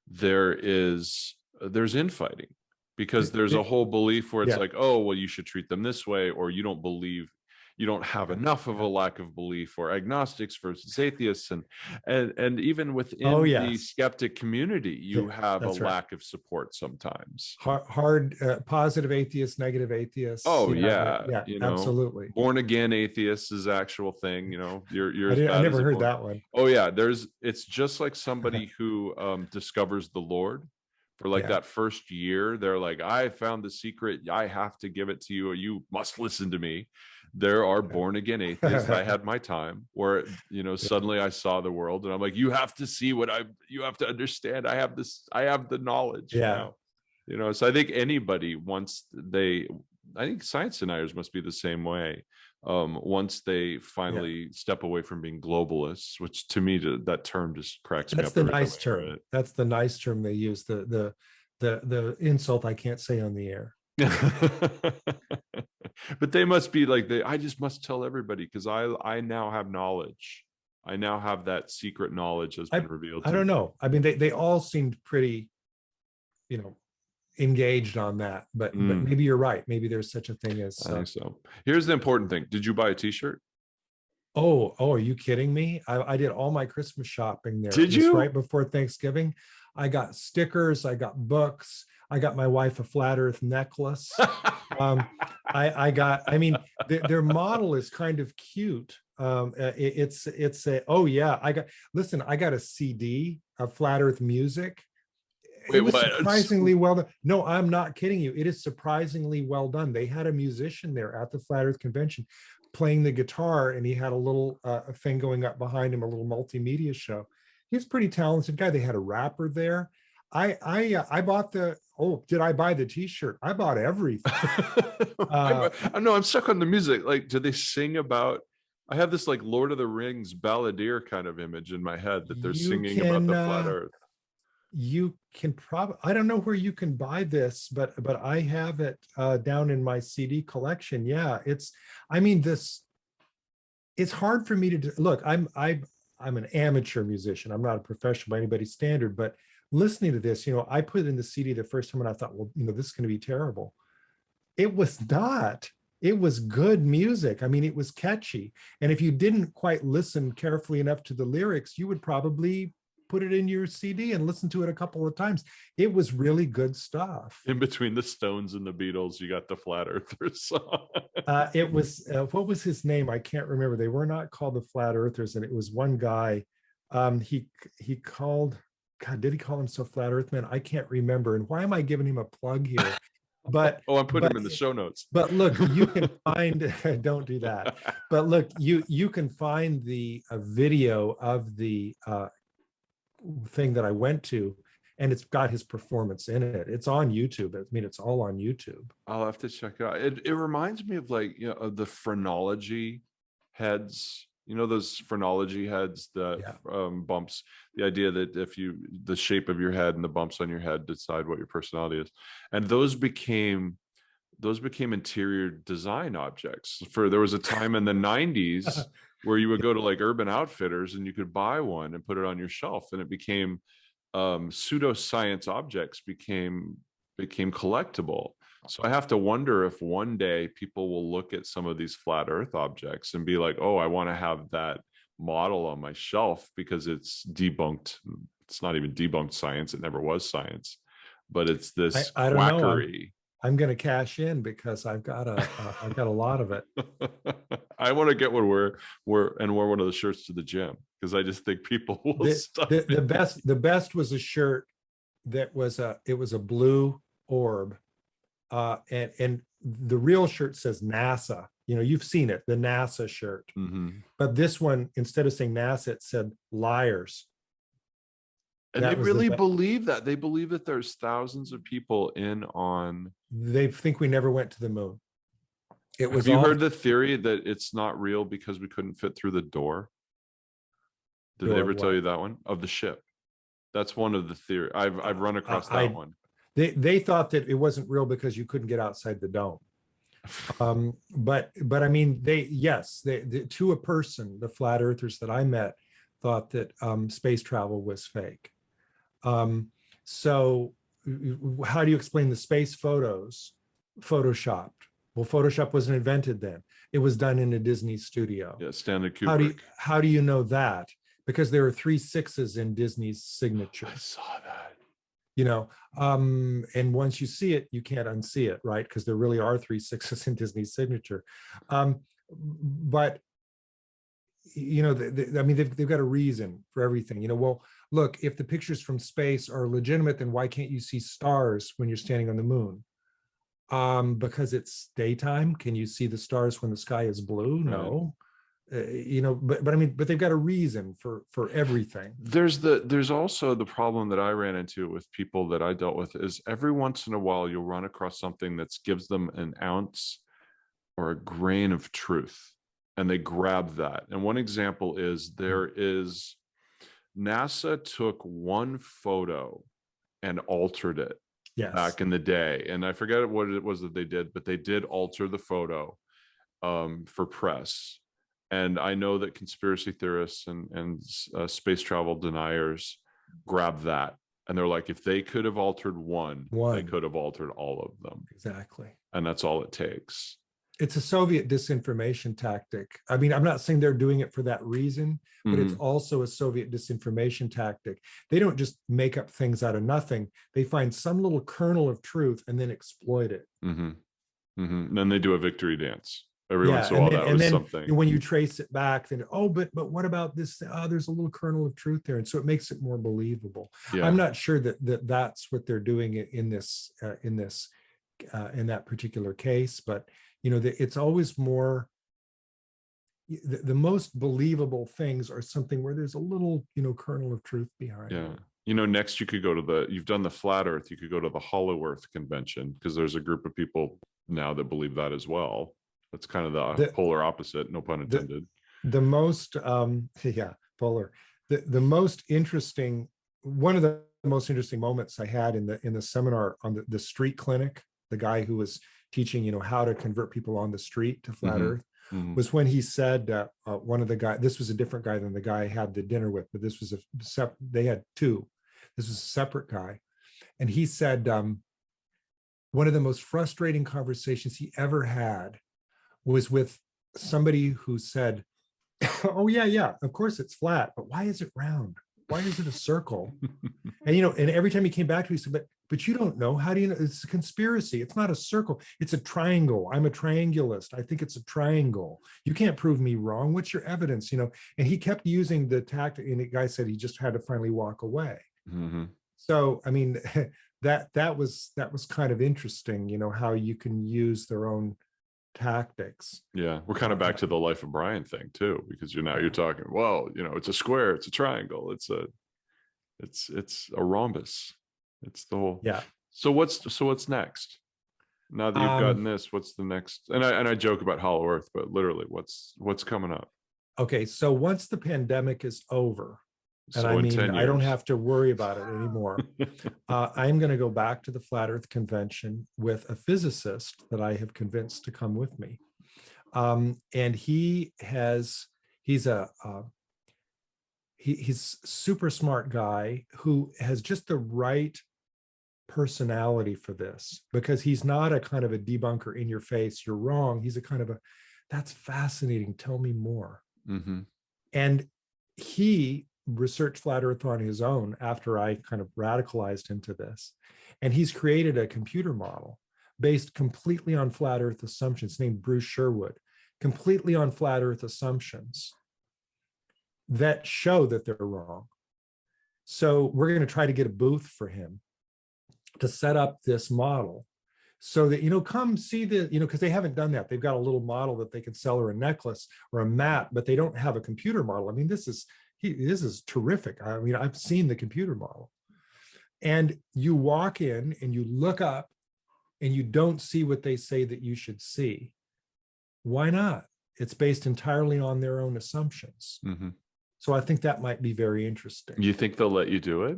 there's infighting, because there's a whole belief where it's like, oh, well, you should treat them this way, or you don't have enough of a lack of belief, or agnostics versus atheists, and even within the skeptic community, you have a lack of support sometimes. Hard positive atheists, negative atheists. Oh absolutely. Born again atheists is actual thing. You're I never heard that one. Oh yeah, it's just like somebody who discovers the Lord. For that first year, they're like, I found the secret. I have to give it to you, or you must listen to me. There are born again atheists. I had my time where, suddenly I saw the world, and I'm like, you have to see you have to understand. I have the knowledge. So I think anybody, I think science deniers must be the same way. Once they finally step away from being globalists, which to me, that term just cracks me up. That's the nice term. That's the nice term they use. The insult I can't say on the air. But they must be like, I just must tell everybody, because I now have knowledge. I now have that secret knowledge has been revealed. I don't know. I mean, they all seemed pretty, engaged on that, but maybe you're right. Maybe there's such a thing as. I think so. Here's the important thing. Did you buy a T-shirt? Oh, are you kidding me? I did all my Christmas shopping there. Did you? Right before Thanksgiving. I got stickers. I got books. I got my wife a flat Earth necklace. Their model is kind of cute. I got a CD of flat Earth music. It was surprisingly well done. No, I'm not kidding you. It is surprisingly well done. They had a musician there at the Flat Earth Convention playing the guitar, and he had a little thing going up behind him, a little multimedia show. He's a pretty talented guy. They had a rapper there. I bought the, oh, did I buy the t-shirt? I bought everything. I know I'm stuck on the music. Like, do they sing about? I have this like Lord of the Rings balladeer kind of image in my head that they're You singing about the flat can, Earth. you can probably, I don't know where you can buy this, but I have it down in my CD collection. Yeah, it's, I mean, this, it's hard for me to look. I'm an amateur musician. I'm not a professional by anybody's standard, but listening to this, you know, I put it in the CD the first time and I thought, well, you know, this is going to be terrible. It was not. It was good music. I mean, it was catchy. And if you didn't quite listen carefully enough to the lyrics, you would probably put it in your CD and listen to it a couple of times. It was really good stuff. In between the Stones and the Beatles, you got the Flat Earthers song. It was, what was his name? I can't remember. They were not called the Flat Earthers, and it was one guy. He called, God, did he call himself Flat Earth Man? I can't remember. And why am I giving him a plug here? But oh, I'm putting him in the show notes. But look, you can find, don't do that. But look, you can find the video of the thing that I went to, and it's got his performance in it. It's on YouTube. I mean, it's all on YouTube. I'll have to check it out. It reminds me of like, you know, of the phrenology heads. You know, those phrenology heads that bumps, the idea that if you, the shape of your head and the bumps on your head decide what your personality is. And those became interior design objects. There was a time in the 90s where you would go to like Urban Outfitters and you could buy one and put it on your shelf, and it became pseudo-science objects became collectible. So I have to wonder if one day people will look at some of these flat Earth objects and be like, oh, I want to have that model on my shelf because it's debunked. It's not even debunked science. It never was science, but it's this I don't quackery. know. I'm going to cash in because I've got a lot of it. I want to get one wear one of the shirts to the gym because I just think people will stop. The best was a shirt that was it was a blue orb. And the real shirt says NASA. You know, you've seen it, the NASA shirt. Mm-hmm. But this one, instead of saying NASA, it said liars. And they really believe that. They believe that there's thousands of people in on. They think we never went to the moon. Have you heard the theory that it's not real because we couldn't fit through the door? Did they ever tell you that one? Of the ship. That's one of the theory. I've run across that one. They thought that it wasn't real because you couldn't get outside the dome. But I mean, to a person, the flat earthers that I met thought that space travel was fake. So how do you explain the space photos photoshopped? Well, Photoshop wasn't invented then. It was done in a Disney studio. Yeah, Stanley Kubrick. How do you know that? Because there are 3 6s in Disney's signature. I saw that. You know, and once you see it, you can't unsee it, right? Because there really are 3 6s in Disney's signature. But you know, I mean, they've got a reason for everything. You know, well, look, if the pictures from space are legitimate, then why can't you see stars when you're standing on the moon? Because it's daytime. Can you see the stars when the sky is blue? No. You know, but I mean, but they've got a reason for everything. There's also the problem that I ran into with people that I dealt with is every once in a while you'll run across something that gives them an ounce or a grain of truth, and they grab that. And one example is NASA took one photo and altered it back in the day, and I forget what it was that they did, but they did alter the photo for press. And I know that conspiracy theorists and space travel deniers grab that. And they're like, if they could have altered one, they could have altered all of them. Exactly. And that's all it takes. It's a Soviet disinformation tactic. I mean, I'm not saying they're doing it for that reason, but it's also a Soviet disinformation tactic. They don't just make up things out of nothing. They find some little kernel of truth and then exploit it. And then they do a victory dance. Every once in a while, that was something. When you trace it back, then but what about this? There's a little kernel of truth there, and so it makes it more believable. Yeah. I'm not sure that that's what they're doing in that particular case, but you know, it's always more. The most believable things are something where there's a little, you know, kernel of truth behind. Yeah, Next you could go to you've done the flat earth, you could go to the hollow earth convention, because there's a group of people now that believe that as well. That's kind of the polar opposite, no pun intended. The most yeah, polar. The most interesting, one of the most interesting moments I had in the seminar on the street clinic, the guy who was teaching, how to convert people on the street to flat earth, was when he said, one of the guys, this was a different guy than the guy I had the dinner with, but this was they had two. This was a separate guy. And he said, one of the most frustrating conversations he ever had was with somebody who said, oh yeah, of course it's flat, but why is it round? Why is it a circle? And and every time he came back to me, he said, but you don't know. How do you know? It's a conspiracy. It's not a circle. It's a triangle. I'm a triangulist. I think it's a triangle. You can't prove me wrong. What's your evidence? And he kept using the tactic, and the guy said he just had to finally walk away. So, I mean, that was kind of interesting, how you can use their own tactics. Yeah, we're kind of back to the Life of Brian thing too, because you're talking, well, it's a square, it's a triangle, it's a rhombus, it's the whole. Yeah. So what's next? Now that you've gotten this, what's the next? And I joke about Hollow Earth, but literally, what's coming up? Okay, so once the pandemic is over, and So I in mean, 10 I don't years. have to worry about it anymore. I'm going to go back to the Flat Earth Convention with a physicist that I have convinced to come with me. And he's super smart guy who has just the right personality for this, because he's not a kind of a debunker in your face, you're wrong. He's a kind of that's fascinating, tell me more. And he researched flat earth on his own after I kind of radicalized him to this. And he's created a computer model based completely on flat earth assumptions, named Bruce Sherwood, completely on flat earth assumptions that show that they're wrong. So we're going to try to get a booth for him to set up this model so that, come see the, because they haven't done that. They've got a little model that they can sell, or a necklace or a map, but they don't have a computer model. I mean, this is terrific. I mean, I've seen the computer model. And you walk in and you look up and you don't see what they say that you should see. Why not? It's based entirely on their own assumptions. So I think that might be very interesting. You think they'll let you do it?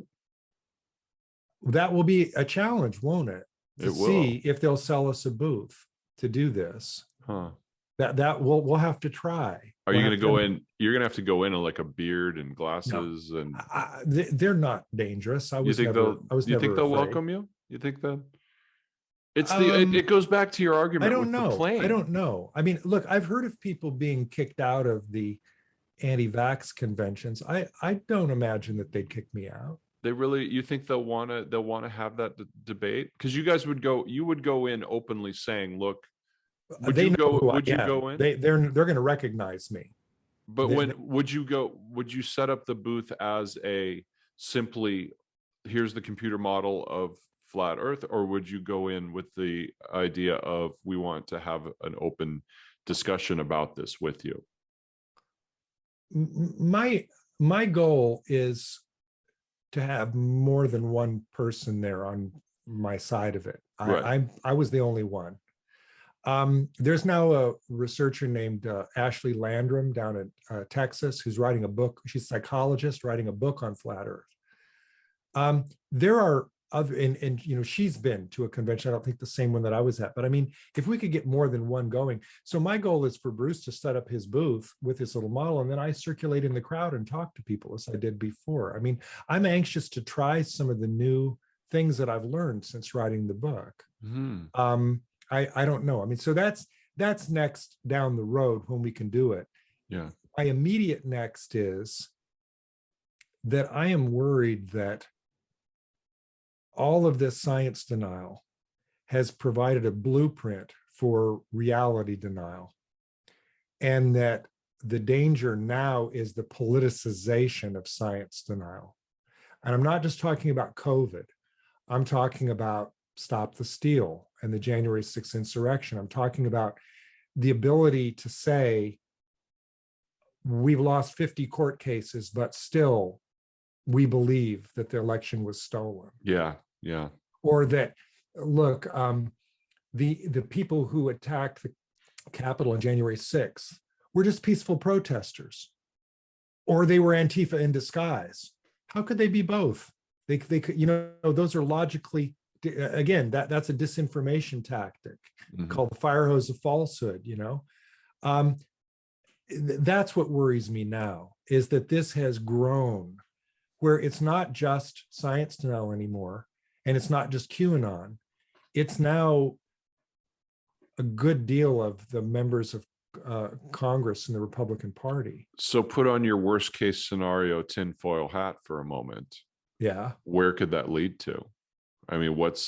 That will be a challenge, won't it? To see if they'll sell us a booth to do this. That we'll have to try. Are you going to go in? You're going to have to go in like a beard and glasses, and they're not dangerous. You think they'll welcome you? You think that it's it goes back to your argument? I don't know. The plane. I don't know. I mean, look, I've heard of people being kicked out of the anti-vax conventions. I don't imagine that they'd kick me out. You think they'll want to have that debate? Because you guys would go in openly saying, look, would you go in? They're going to recognize me. But would you set up the booth as a simply, here's the computer model of flat earth, or would you go in with the idea of, we want to have an open discussion about this with you? My goal is to have more than one person there on my side of it. Right. I was the only one. There's now a researcher named Ashley Landrum down in Texas who's writing a book. She's a psychologist writing a book on flat earth. There are other, and she's been to a convention, I don't think the same one that I was at, but I mean, if we could get more than one going. So my goal is for Bruce to set up his booth with his little model, and then I circulate in the crowd and talk to people as I did before. I mean, I'm anxious to try some of the new things that I've learned since writing the book. I don't know. I mean, so that's next down the road when we can do it. Yeah. My immediate next is that I am worried that all of this science denial has provided a blueprint for reality denial, and that the danger now is the politicization of science denial. And I'm not just talking about COVID. I'm talking about Stop the Steal and the January 6th insurrection. I'm talking about the ability to say, we've lost 50 court cases, but still we believe that the election was stolen. Yeah. Yeah. Or that, look, the people who attacked the Capitol on January 6th were just peaceful protesters, or they were Antifa in disguise. How could they be both? They could, those are logically, again, that's a disinformation tactic called the fire hose of falsehood, That's what worries me now, is that this has grown where it's not just science denial anymore, and it's not just QAnon. It's now a good deal of the members of Congress in the Republican Party. So put on your worst case scenario tinfoil hat for a moment. Yeah. Where could that lead to? I mean, what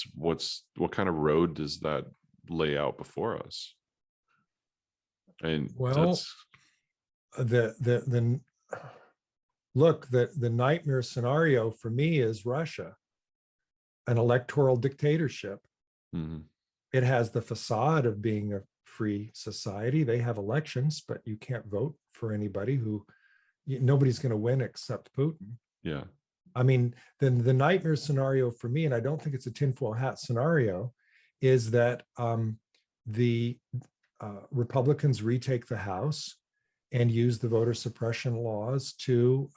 kind of road does that lay out before us? And well, the nightmare scenario for me is Russia, an electoral dictatorship. It has the facade of being a free society. They have elections, but you can't vote for anybody nobody's going to win except Putin. Yeah. I mean, then the nightmare scenario for me, and I don't think it's a tinfoil hat scenario, is that the Republicans retake the House and use the voter suppression laws to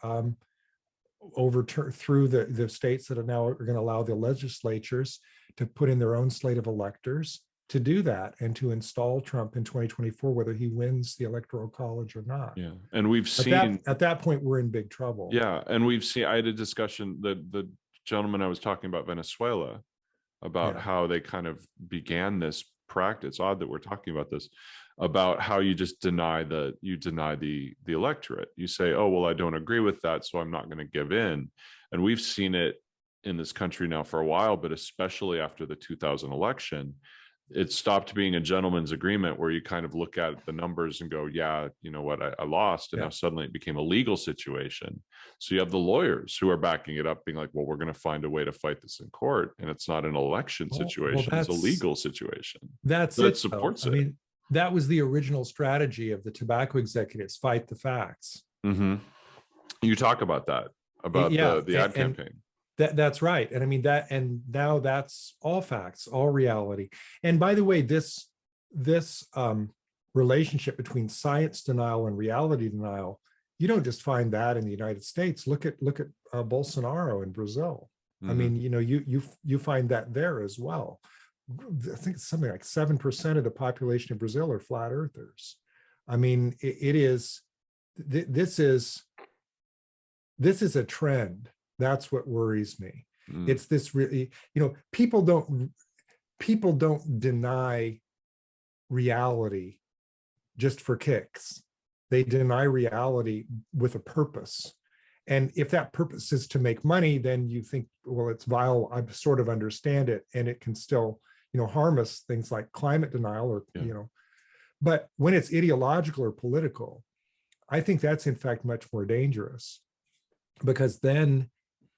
overturn through the states that are now going to allow the legislatures to put in their own slate of electors to do that and to install Trump in 2024, whether he wins the Electoral College or not. Yeah. And we've seen at that point, we're in big trouble. Yeah. And we've seen, I had a discussion, the gentleman I was talking about, Venezuela, about how they kind of began this practice. It's odd that we're talking about this, about how you just deny the electorate. You say, oh, well, I don't agree with that, so I'm not going to give in. And we've seen it in this country now for a while, but especially after the 2000 election, it stopped being a gentleman's agreement where you kind of look at the numbers and go, yeah, you know what, I lost. And now suddenly it became a legal situation. So you have the lawyers who are backing it up, being like, well, we're going to find a way to fight this in court. And it's not an election situation. It's a legal situation. That supports it. I mean, that was the original strategy of the tobacco executives, fight the facts. You talk about that, about the ad campaign. That's right. And I mean and now that's all facts, all reality. And by the way, this relationship between science denial and reality denial, you don't just find that in the United States. Look at Bolsonaro in Brazil. I mean, you find that there as well. I think it's something like 7% of the population of Brazil are flat earthers. I mean, this is a trend. That's what worries me. It's this really, people don't deny reality just for kicks. They deny reality with a purpose. And if that purpose is to make money, then you think, well, it's vile. I sort of understand it, and it can still, harm us, things like climate denial or, but when it's ideological or political, I think that's in fact much more dangerous, because then,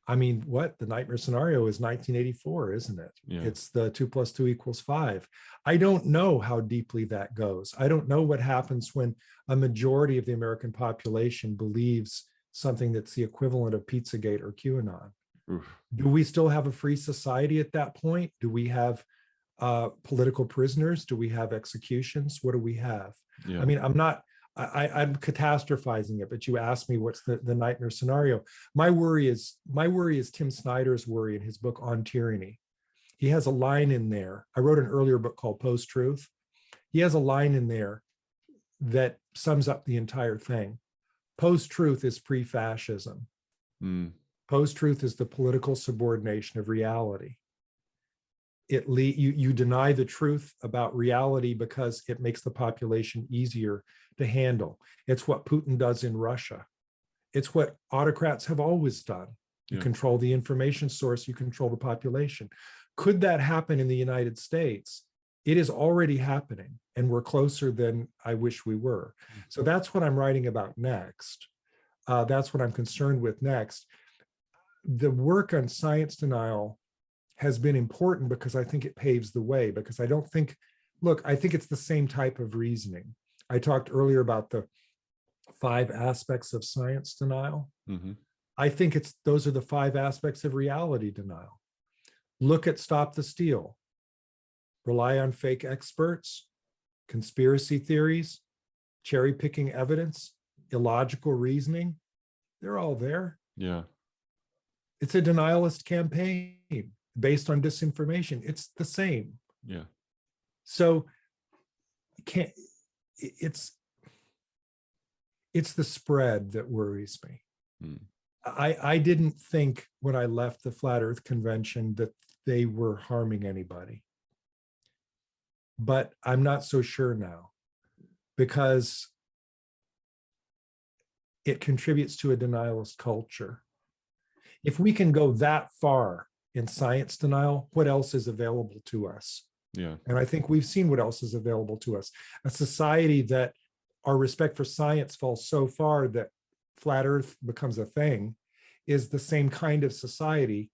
I mean, the nightmare scenario is 1984, isn't it? Yeah. It's the 2 + 2 = 5. I don't know how deeply that goes. I don't know what happens when a majority of the American population believes something that's the equivalent of Pizzagate or QAnon. Oof. Do we still have a free society at that point? Do we have political prisoners? Do we have executions? What do we have? Yeah. I mean, I'm catastrophizing it, but you asked me what's the nightmare scenario. My worry is Tim Snyder's worry in his book On Tyranny. He has a line in there. I wrote an earlier book called Post-Truth. He has a line in there that sums up the entire thing. Post-truth is pre-fascism. Post-truth is the political subordination of reality. You deny the truth about reality because it makes the population easier to handle. It's what Putin does in Russia. It's what autocrats have always done. You control the information source, you control the population. Could that happen in the United States? It is already happening, and we're closer than I wish we were. So that's what I'm writing about next. That's what I'm concerned with next. The work on science denial has been important because I think it paves the way, because I think it's the same type of reasoning. I talked earlier about the 5 aspects of science denial. I think those are the 5 aspects of reality denial. Look at Stop the Steal. Rely on fake experts, conspiracy theories, cherry picking evidence, illogical reasoning. They're all there. Yeah. It's a denialist campaign based on disinformation. It's the same. Yeah. So it's the spread that worries me. I didn't think when I left the Flat Earth Convention that they were harming anybody. But I'm not so sure now, because it contributes to a denialist culture. If we can go that far in science denial, what else is available to us? Yeah. And I think we've seen what else is available to us. A society that our respect for science falls so far that flat Earth becomes a thing is the same kind of society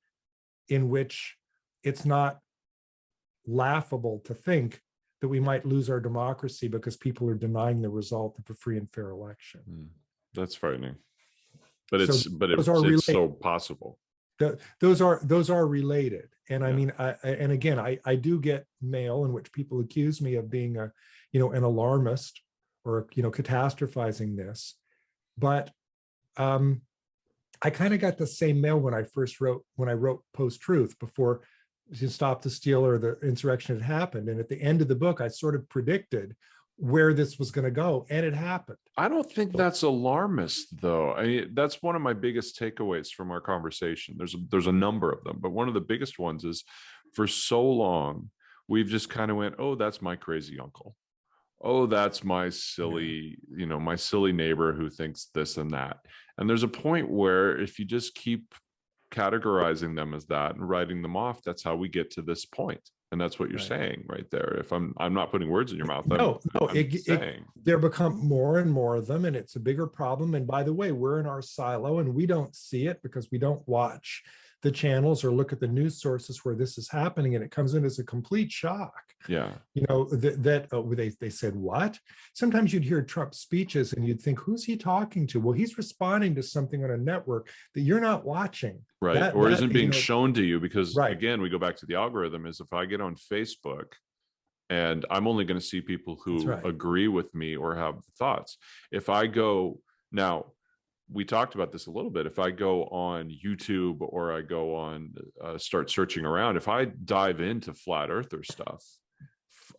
in which it's not laughable to think that we might lose our democracy because people are denying the result of a free and fair election. That's frightening. But So it's so possible. Those are related. And I mean, I do get mail in which people accuse me of being an alarmist or, catastrophizing this. But I kind of got the same mail when I wrote Post-Truth before Stop the Steal or the insurrection had happened. And at the end of the book, I sort of predicted where this was going to go, and it happened. I don't think that's alarmist, though. That's one of my biggest takeaways from our conversation. There's a number of them, but one of the biggest ones is, for so long we've just kind of went, oh, that's my crazy uncle. Oh, that's my silly, my silly neighbor who thinks this and that. And there's a point where if you just keep categorizing them as that and writing them off, that's how we get to this point. And that's what you're saying right there. If I'm not putting words in your mouth. There become more and more of them, and it's a bigger problem. And by the way, we're in our silo and we don't see it because we don't watch the channels or look at the news sources where this is happening, and it comes in as a complete shock. Yeah. They said what? Sometimes you'd hear Trump speeches and you'd think, who's he talking to? Well, he's responding to something on a network that you're not watching. Right. Or isn't being shown to you, because again, we go back to the algorithm. Is if I get on Facebook and I'm only going to see people who agree with me or have thoughts. If I go now, we talked about this a little bit. If I go on YouTube or I go on, start searching around, if I dive into flat earther stuff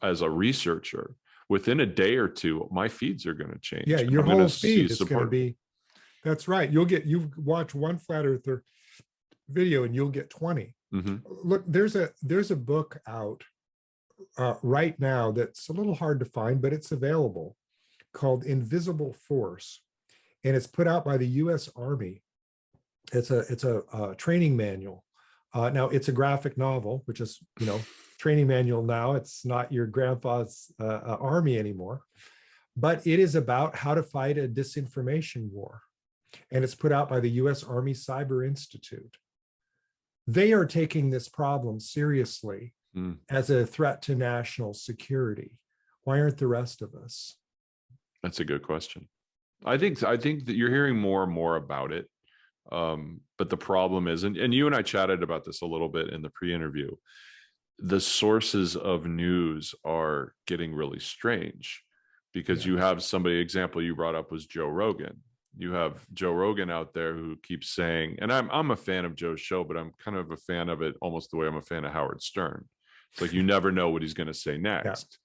as a researcher, within a day or two, my feeds are going to change. Yeah, your whole feed is going to be, that's right. You watch one flat earther video and you'll get 20. Look, there's a book out right now that's a little hard to find, but it's available, called Invisible Force. And it's put out by the U.S. Army. It's a training manual. Now it's a graphic novel, which is, training manual now. It's not your grandpa's army anymore, but it is about how to fight a disinformation war. And it's put out by the U.S. Army Cyber Institute. They are taking this problem seriously as a threat to national security. Why aren't the rest of us? That's a good question. I think that you're hearing more and more about it. But the problem is, and you and I chatted about this a little bit in the pre-interview, the sources of news are getting really strange, because you have somebody, example you brought up was Joe Rogan. You have Joe Rogan out there who keeps saying, and I'm a fan of Joe's show, but I'm kind of a fan of it almost the way I'm a fan of Howard Stern. It's like, you never know what he's going to say next.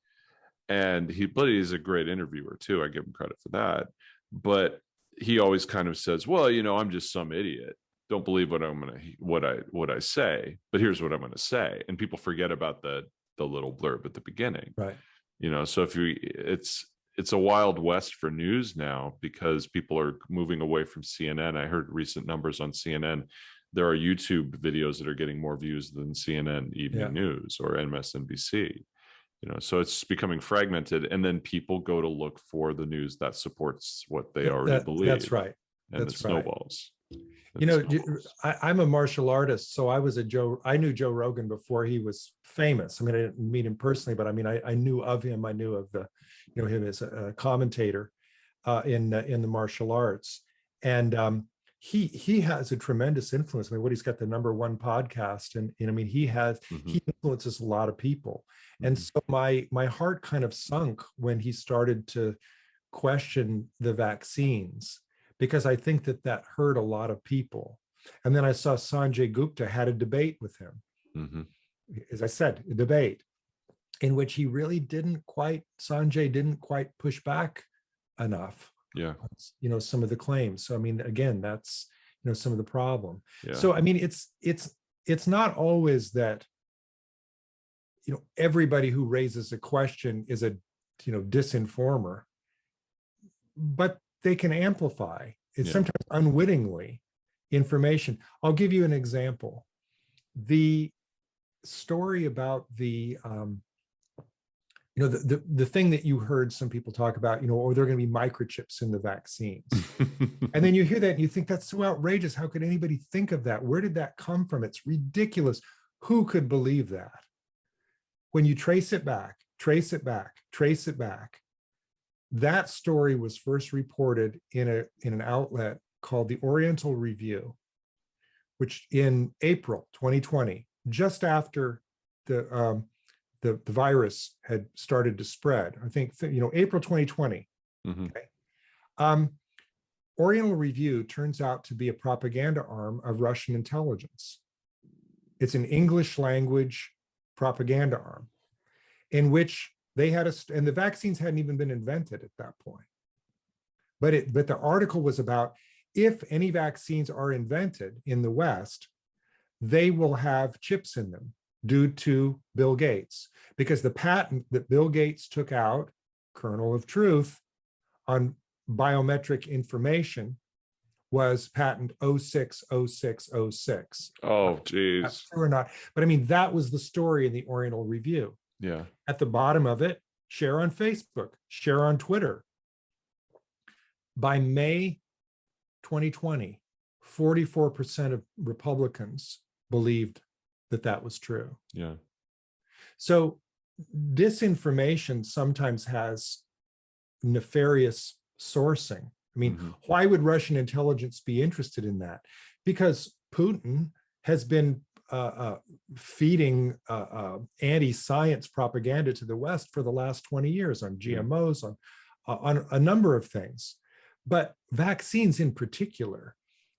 And he's a great interviewer too. I give him credit for that. But he always kind of says, well, I'm just some idiot. Don't believe what I say, but here's what I'm going to say. And people forget about the little blurb at the beginning. Right. So it's a wild west for news now, because people are moving away from CNN. I heard recent numbers on CNN. There are YouTube videos that are getting more views than CNN evening news or MSNBC. So it's becoming fragmented, and then people go to look for the news that supports what they already believe. That's right. And it snowballs. I'm a martial artist, so I knew Joe Rogan before he was famous. I mean, I didn't meet him personally, but I mean, I knew of him. I knew of him as a commentator in the martial arts. And he has a tremendous influence. I mean, he's got the #1 podcast, and I mean, he influences a lot of people. And so my heart kind of sunk when he started to question the vaccines, because I think that hurt a lot of people. And then I saw Sanjay Gupta had a debate with him. As I said, a debate in which he really Sanjay didn't quite push back enough. Yeah. Some of the claims. So I mean, again, that's some of the problem. Yeah. So I mean, it's not always that everybody who raises a question is a disinformer, but they can amplify it, sometimes unwittingly, information. I'll give you an example. The story about the the thing that you heard some people talk about, or there are going to be microchips in the vaccines. And then you hear that and you think that's so outrageous. How could anybody think of that? Where did that come from? It's ridiculous. Who could believe that? When you trace it back, that story was first reported in an outlet called the Oriental Review, which in April 2020, just after the virus had started to spread, I think, April 2020. Okay. Oriental Review turns out to be a propaganda arm of Russian intelligence. It's an English language propaganda arm in which they had and the vaccines hadn't even been invented at that point. But the article was about, if any vaccines are invented in the West, they will have chips in them due to Bill Gates, because the patent that Bill Gates took out, kernel of truth, on biometric information was patent 060606. Oh, geez. That's true or not. But I mean, that was the story in the Oriental Review. Yeah. At the bottom of it, share on Facebook, share on Twitter. By May 2020, 44% of Republicans believed that was true. Yeah. So disinformation sometimes has nefarious sourcing. I mean, why would Russian intelligence be interested in that? Because Putin has been feeding anti-science propaganda to the West for the last 20 years on GMOs, on a number of things. But vaccines in particular,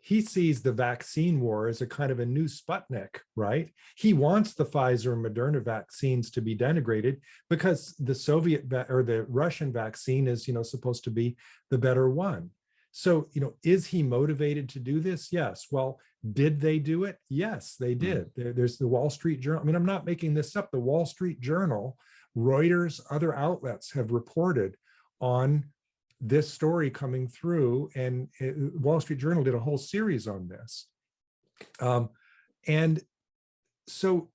he sees the vaccine war as a kind of a new Sputnik, right? He wants the Pfizer and Moderna vaccines to be denigrated because the Soviet or the Russian vaccine is, supposed to be the better one. So, is he motivated to do this? Yes. Well, did they do it? Yes, they did. There's the Wall Street Journal. I mean, I'm not making this up. The Wall Street Journal, Reuters, other outlets have reported on this story coming through, and Wall Street Journal did a whole series on this. And so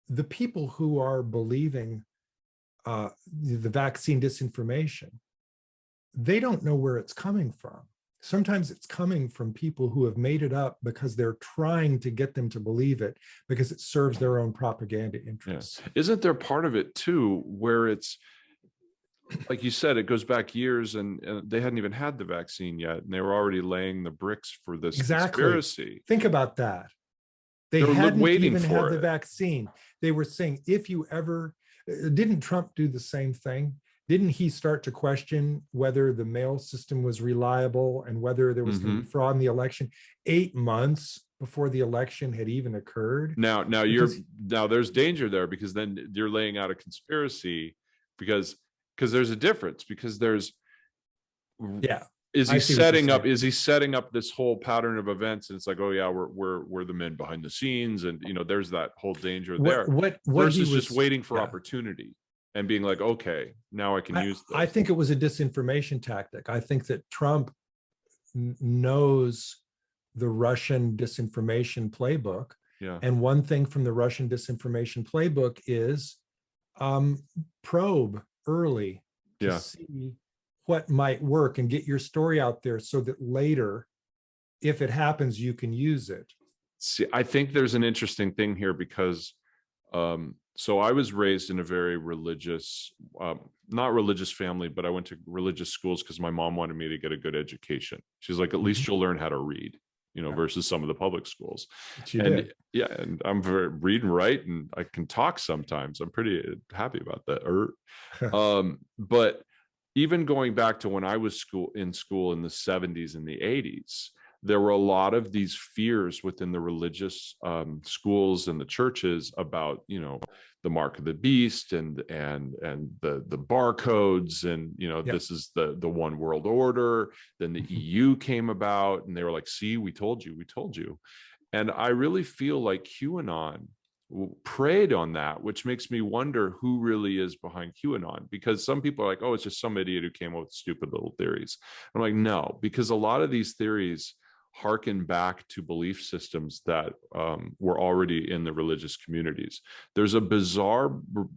the people who are believing the vaccine disinformation, they don't know where it's coming from. Sometimes it's coming from people who have made it up because they're trying to get them to believe it because it serves their own propaganda interests. Yeah. Isn't there part of it too, where it's, like you said, it goes back years and they hadn't even had the vaccine yet, and they were already laying the bricks for this conspiracy. Think about that. They hadn't even had the vaccine. They were saying, if you ever, didn't Trump do the same thing? Didn't he start to question whether the mail system was reliable and whether there was going to be fraud in the election 8 months before the election had even occurred? Now there's danger there, because then you're laying out a conspiracy because there's a difference, because there's is he setting up this whole pattern of events, and it's like, oh yeah, we're the men behind the scenes, and there's that whole danger there versus just waiting for opportunity and being like, okay, now I can use this. I think it was a disinformation tactic. I think that Trump knows the Russian disinformation playbook. Yeah. And one thing from the Russian disinformation playbook is probe early to see what might work and get your story out there so that later, if it happens, you can use it. See, I think there's an interesting thing here because so I was raised in a very religious, not religious family, but I went to religious schools because my mom wanted me to get a good education. She's like, at least you'll learn how to read. versus some of the public schools. But you And did. yeah, and I'm very read and write, and I can talk sometimes. I'm pretty happy about that. But even going back to when I was in school in the 70s and the 80s, there were a lot of these fears within the religious schools and the churches about, the mark of the beast and the barcodes, and this is the one world order. Then the EU came about, and they were like, see, we told you. And I really feel like QAnon preyed on that, which makes me wonder who really is behind QAnon, because some people are like, oh, it's just some idiot who came up with stupid little theories. I'm like, no, because a lot of these theories harken back to belief systems that were already in the religious communities. There's a bizarre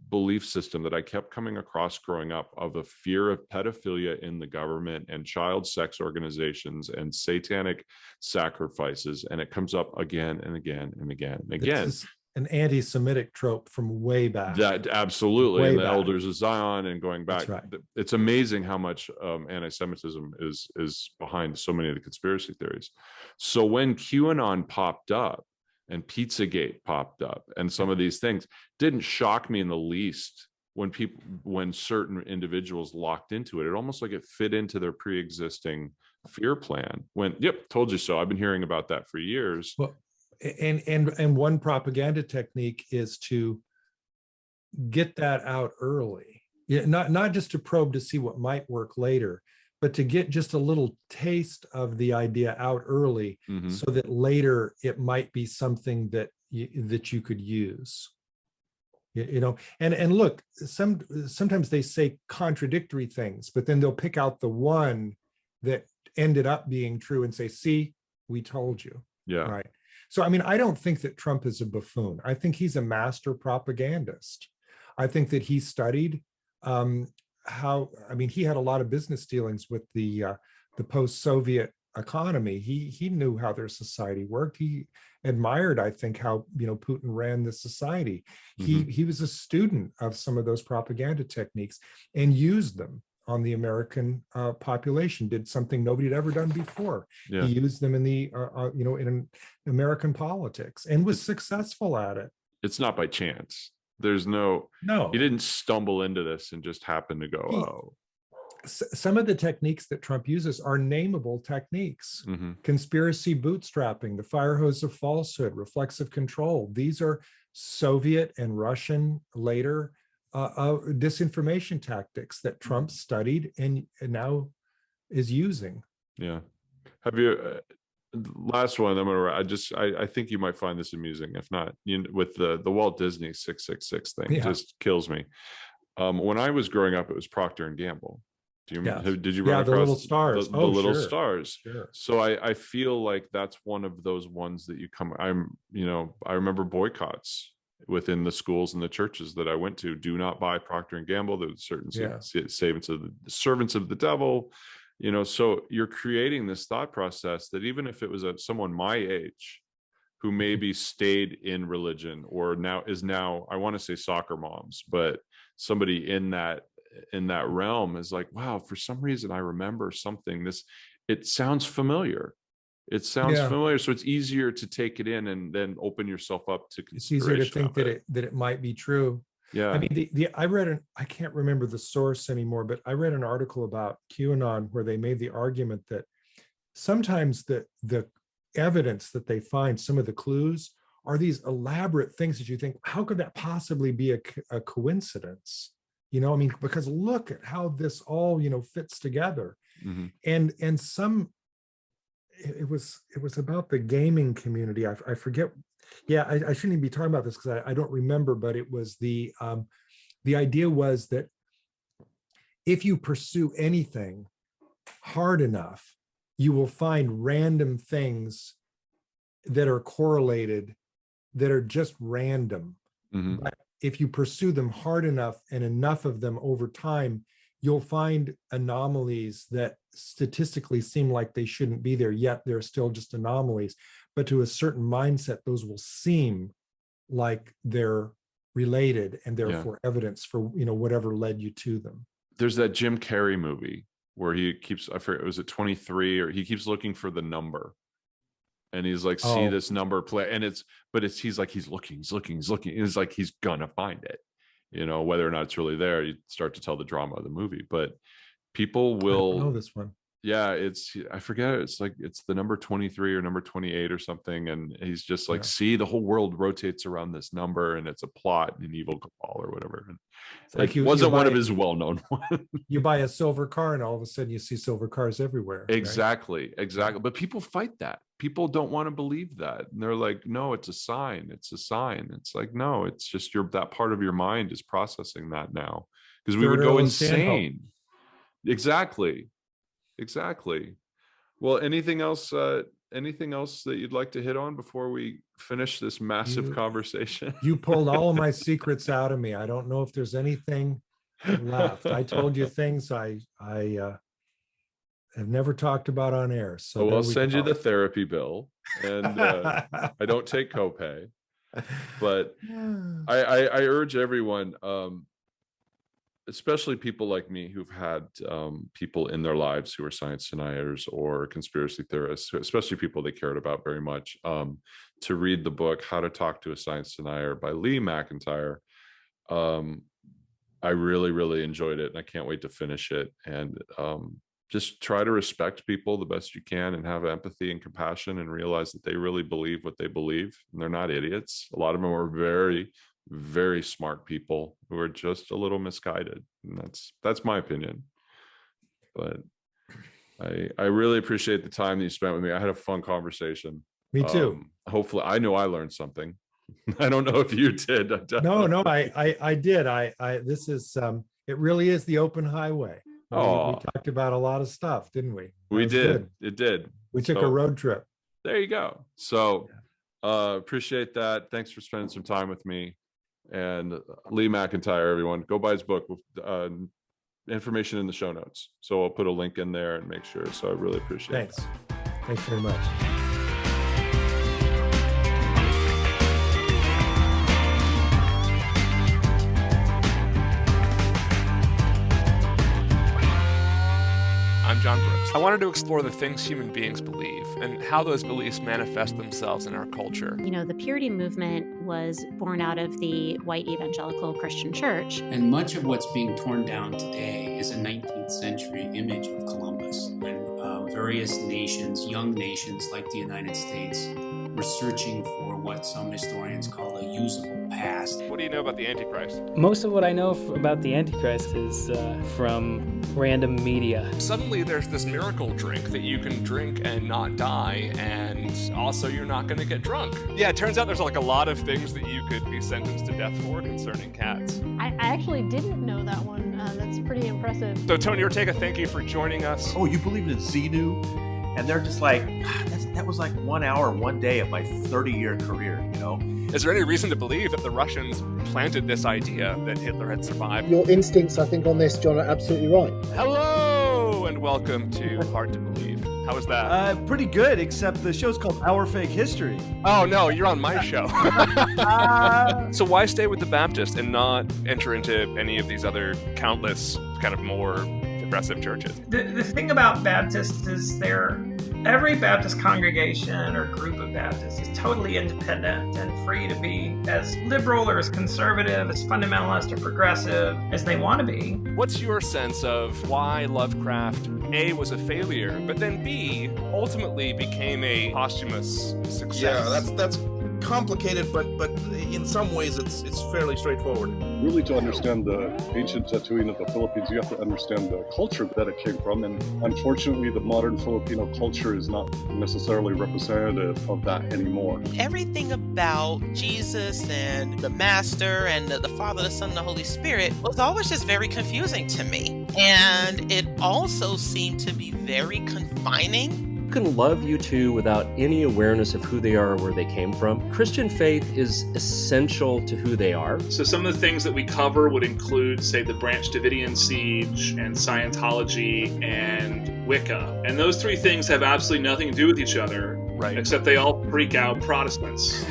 belief system that I kept coming across growing up of a fear of pedophilia in the government and child sex organizations and satanic sacrifices. And it comes up again and again and again and again. This is an anti-Semitic trope from way back. That absolutely, way and the back. Elders of Zion, and going back. That's right. It's amazing how much anti-Semitism is behind so many of the conspiracy theories. So when QAnon popped up and Pizzagate popped up, and some of these things didn't shock me in the least when certain individuals locked into it. It almost like it fit into their pre-existing fear plan. Yep, told you so. I've been hearing about that for years. Well, and one propaganda technique is to get that out early. Not just to probe to see what might work later, but to get just a little taste of the idea out early, so that later it might be something that you could use. And look, sometimes they say contradictory things, but then they'll pick out the one that ended up being true and say, see, we told you. Yeah. Right. So, I mean, I don't think that Trump is a buffoon. I think he's a master propagandist. I think that he studied he had a lot of business dealings with the post-Soviet economy. He knew how their society worked. He admired, I think, how Putin ran the society. He was a student of some of those propaganda techniques and used them on the American population. Did something nobody had ever done before. Yeah. He used them in the in American politics and was successful at it. It's not by chance. There's no. He didn't stumble into this and just happen to go, Some of the techniques that Trump uses are nameable techniques. Conspiracy bootstrapping, the fire hose of falsehood, reflexive control. These are Soviet and Russian later disinformation tactics that Trump studied and now is using. Yeah. Have you last one? I think you might find this amusing. If not, with the Walt Disney 666 thing, just kills me. When I was growing up, it was Procter and Gamble. Did you run across the little stars? The little stars. Sure. So I feel like that's one of those ones that I remember boycotts within the schools and the churches that I went to. Do not buy Procter and Gamble. There's certain servants of the devil. So you're creating this thought process that even if it was someone my age who maybe stayed in religion or is now, I want to say soccer moms, but somebody in that realm is like, wow, for some reason I remember something. It sounds familiar. Familiar, so it's easier to take it in and then open yourself up to consideration. It's easier to think that it might be true. Yeah. I mean, I can't remember the source anymore, but I read an article about QAnon where they made the argument that sometimes the evidence that they find, some of the clues, are these elaborate things that you think, how could that possibly be a coincidence? Because look at how this all, fits together. And some, it was about the gaming community. I forget. Yeah, I shouldn't even be talking about this because I don't remember, but it was the idea was that if you pursue anything hard enough, you will find random things that are correlated, that are just random. But if you pursue them hard enough and enough of them over time, you'll find anomalies that statistically seem like they shouldn't be there, yet they're still just anomalies. But to a certain mindset, those will seem like they're related and therefore evidence for, whatever led you to them. There's that Jim Carrey movie where he keeps, I forget, was it 23, or he keeps looking for the number. And he's like, see this number play, and he's like, he's looking. It's like he's gonna find it, whether or not it's really there. You start to tell the drama of the movie, but people will I don't know this one. Yeah, I forget, it's like it's the number 23 or number 28 or something, and he's just like, see, the whole world rotates around this number, and it's a plot, an evil cabal or whatever. And it's like it wasn't one of his well-known ones. You buy a silver car and all of a sudden you see silver cars everywhere. Exactly. But people fight that. People don't want to believe that, and they're like, no, it's a sign. It's like, no, it's just that part of your mind is processing that now, because we would go insane. Exactly. Well, anything else that you'd like to hit on before we finish this massive conversation? You pulled all of my secrets out of me. I don't know if there's anything left. I told you things I have never talked about on air. So I'll send you the therapy bill, and I don't take copay. But I urge everyone, especially people like me who've had people in their lives who are science deniers or conspiracy theorists, especially people they cared about very much, to read the book How to Talk to a Science Denier by Lee McIntyre. I really, really enjoyed it, and I can't wait to finish it. And just try to respect people the best you can, and have empathy and compassion, and realize that they really believe what they believe, and they're not idiots. A lot of them are very, very smart people who are just a little misguided, and that's my opinion. But I really appreciate the time that you spent with me. I had a fun conversation. Me too. Hopefully, I know I learned something. I don't know if you did. No, I did. This is it really is the open highway. We talked about a lot of stuff, didn't we? We did. Good. It did. We took a road trip. There you go. So appreciate that. Thanks for spending some time with me. And Lee McIntyre, everyone, go buy his book. Information in the show notes. So I'll put a link in there and make sure. So I really appreciate it. Thanks very much. I'm John Brooks. I wanted to explore the things human beings believe and how those beliefs manifest themselves in our culture. The purity movement was born out of the white evangelical Christian church. And much of what's being torn down today is a 19th century image of Columbus, when various nations, young nations like the United States, were searching for what some historians call a usable past. What do you know about the Antichrist? Most of what I know about the Antichrist is from random media. Suddenly there's this miracle drink that you can drink and not die, and also you're not going to get drunk. Yeah, it turns out there's like a lot of things that you could be sentenced to death for concerning cats. I actually didn't know that one. That's pretty impressive. So Tony Ortega, thank you for joining us. Oh, you believe in Xenu? And they're just like, that was like 1 hour, 1 day of my 30-year career, Is there any reason to believe that the Russians planted this idea that Hitler had survived? Your instincts, I think, on this, John, are absolutely right. Hello, and welcome to Hard to Believe. How was that? Pretty good, except the show's called Our Fake History. Oh, no, you're on my show. So why stay with the Baptist and not enter into any of these other countless kind of more progressive churches? The thing about Baptists is every Baptist congregation or group of Baptists is totally independent and free to be as liberal or as conservative, as fundamentalist or progressive as they want to be. What's your sense of why Lovecraft, A, was a failure, but then B, ultimately became a posthumous success? Yeah, that's complicated, but in some ways it's fairly straightforward. Really, to understand the ancient Tatooine of the Philippines, you have to understand the culture that it came from, and unfortunately the modern Filipino culture is not necessarily representative of that anymore. Everything about Jesus and the Master and the Father, the Son, and the Holy Spirit was always just very confusing to me. And it also seemed to be very confining. You can love U2 without any awareness of who they are or where they came from. Christian faith is essential to who they are. So some of the things that we cover would include, say, the Branch Davidian siege and Scientology and Wicca. And those three things have absolutely nothing to do with each other. Right. Except they all freak out Protestants.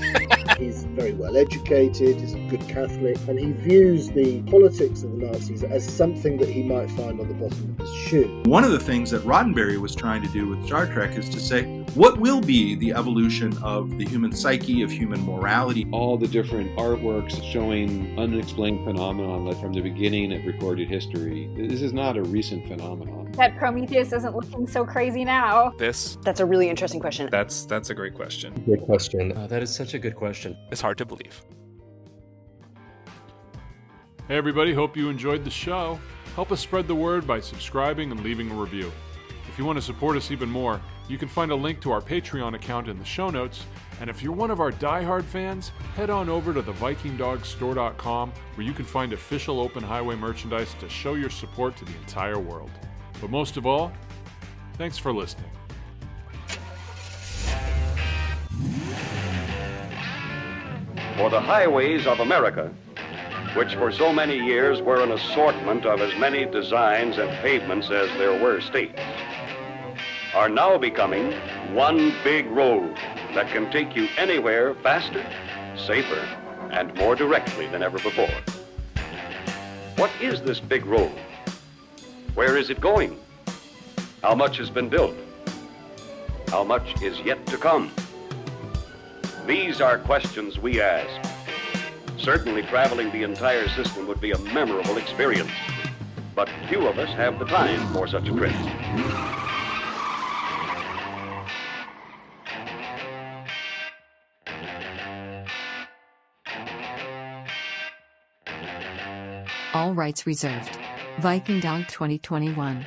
He's very well educated, he's a good Catholic, and he views the politics of the Nazis as something that he might find on the bottom of his shoe. One of the things that Roddenberry was trying to do with Star Trek is to say, What will be the evolution of the human psyche, of human morality? All the different artworks showing unexplained phenomenon like from the beginning of recorded history. This is not a recent phenomenon. That Prometheus isn't looking so crazy now. That's a really interesting question. That's a great question. Great question. That is such a good question. It's hard to believe. Hey everybody, hope you enjoyed the show. Help us spread the word by subscribing and leaving a review. If you want to support us even more, you can find a link to our Patreon account in the show notes. And if you're one of our diehard fans, head on over to the VikingDogStore.com where you can find official Open Highway merchandise to show your support to the entire world. But most of all, thanks for listening. For the highways of America, which for so many years were an assortment of as many designs and pavements as there were states, are now becoming one big road that can take you anywhere faster, safer, and more directly than ever before. What is this big road? Where is it going? How much has been built? How much is yet to come? These are questions we ask. Certainly traveling the entire system would be a memorable experience, but few of us have the time for such a trip. All rights reserved. Viking Dog 2021.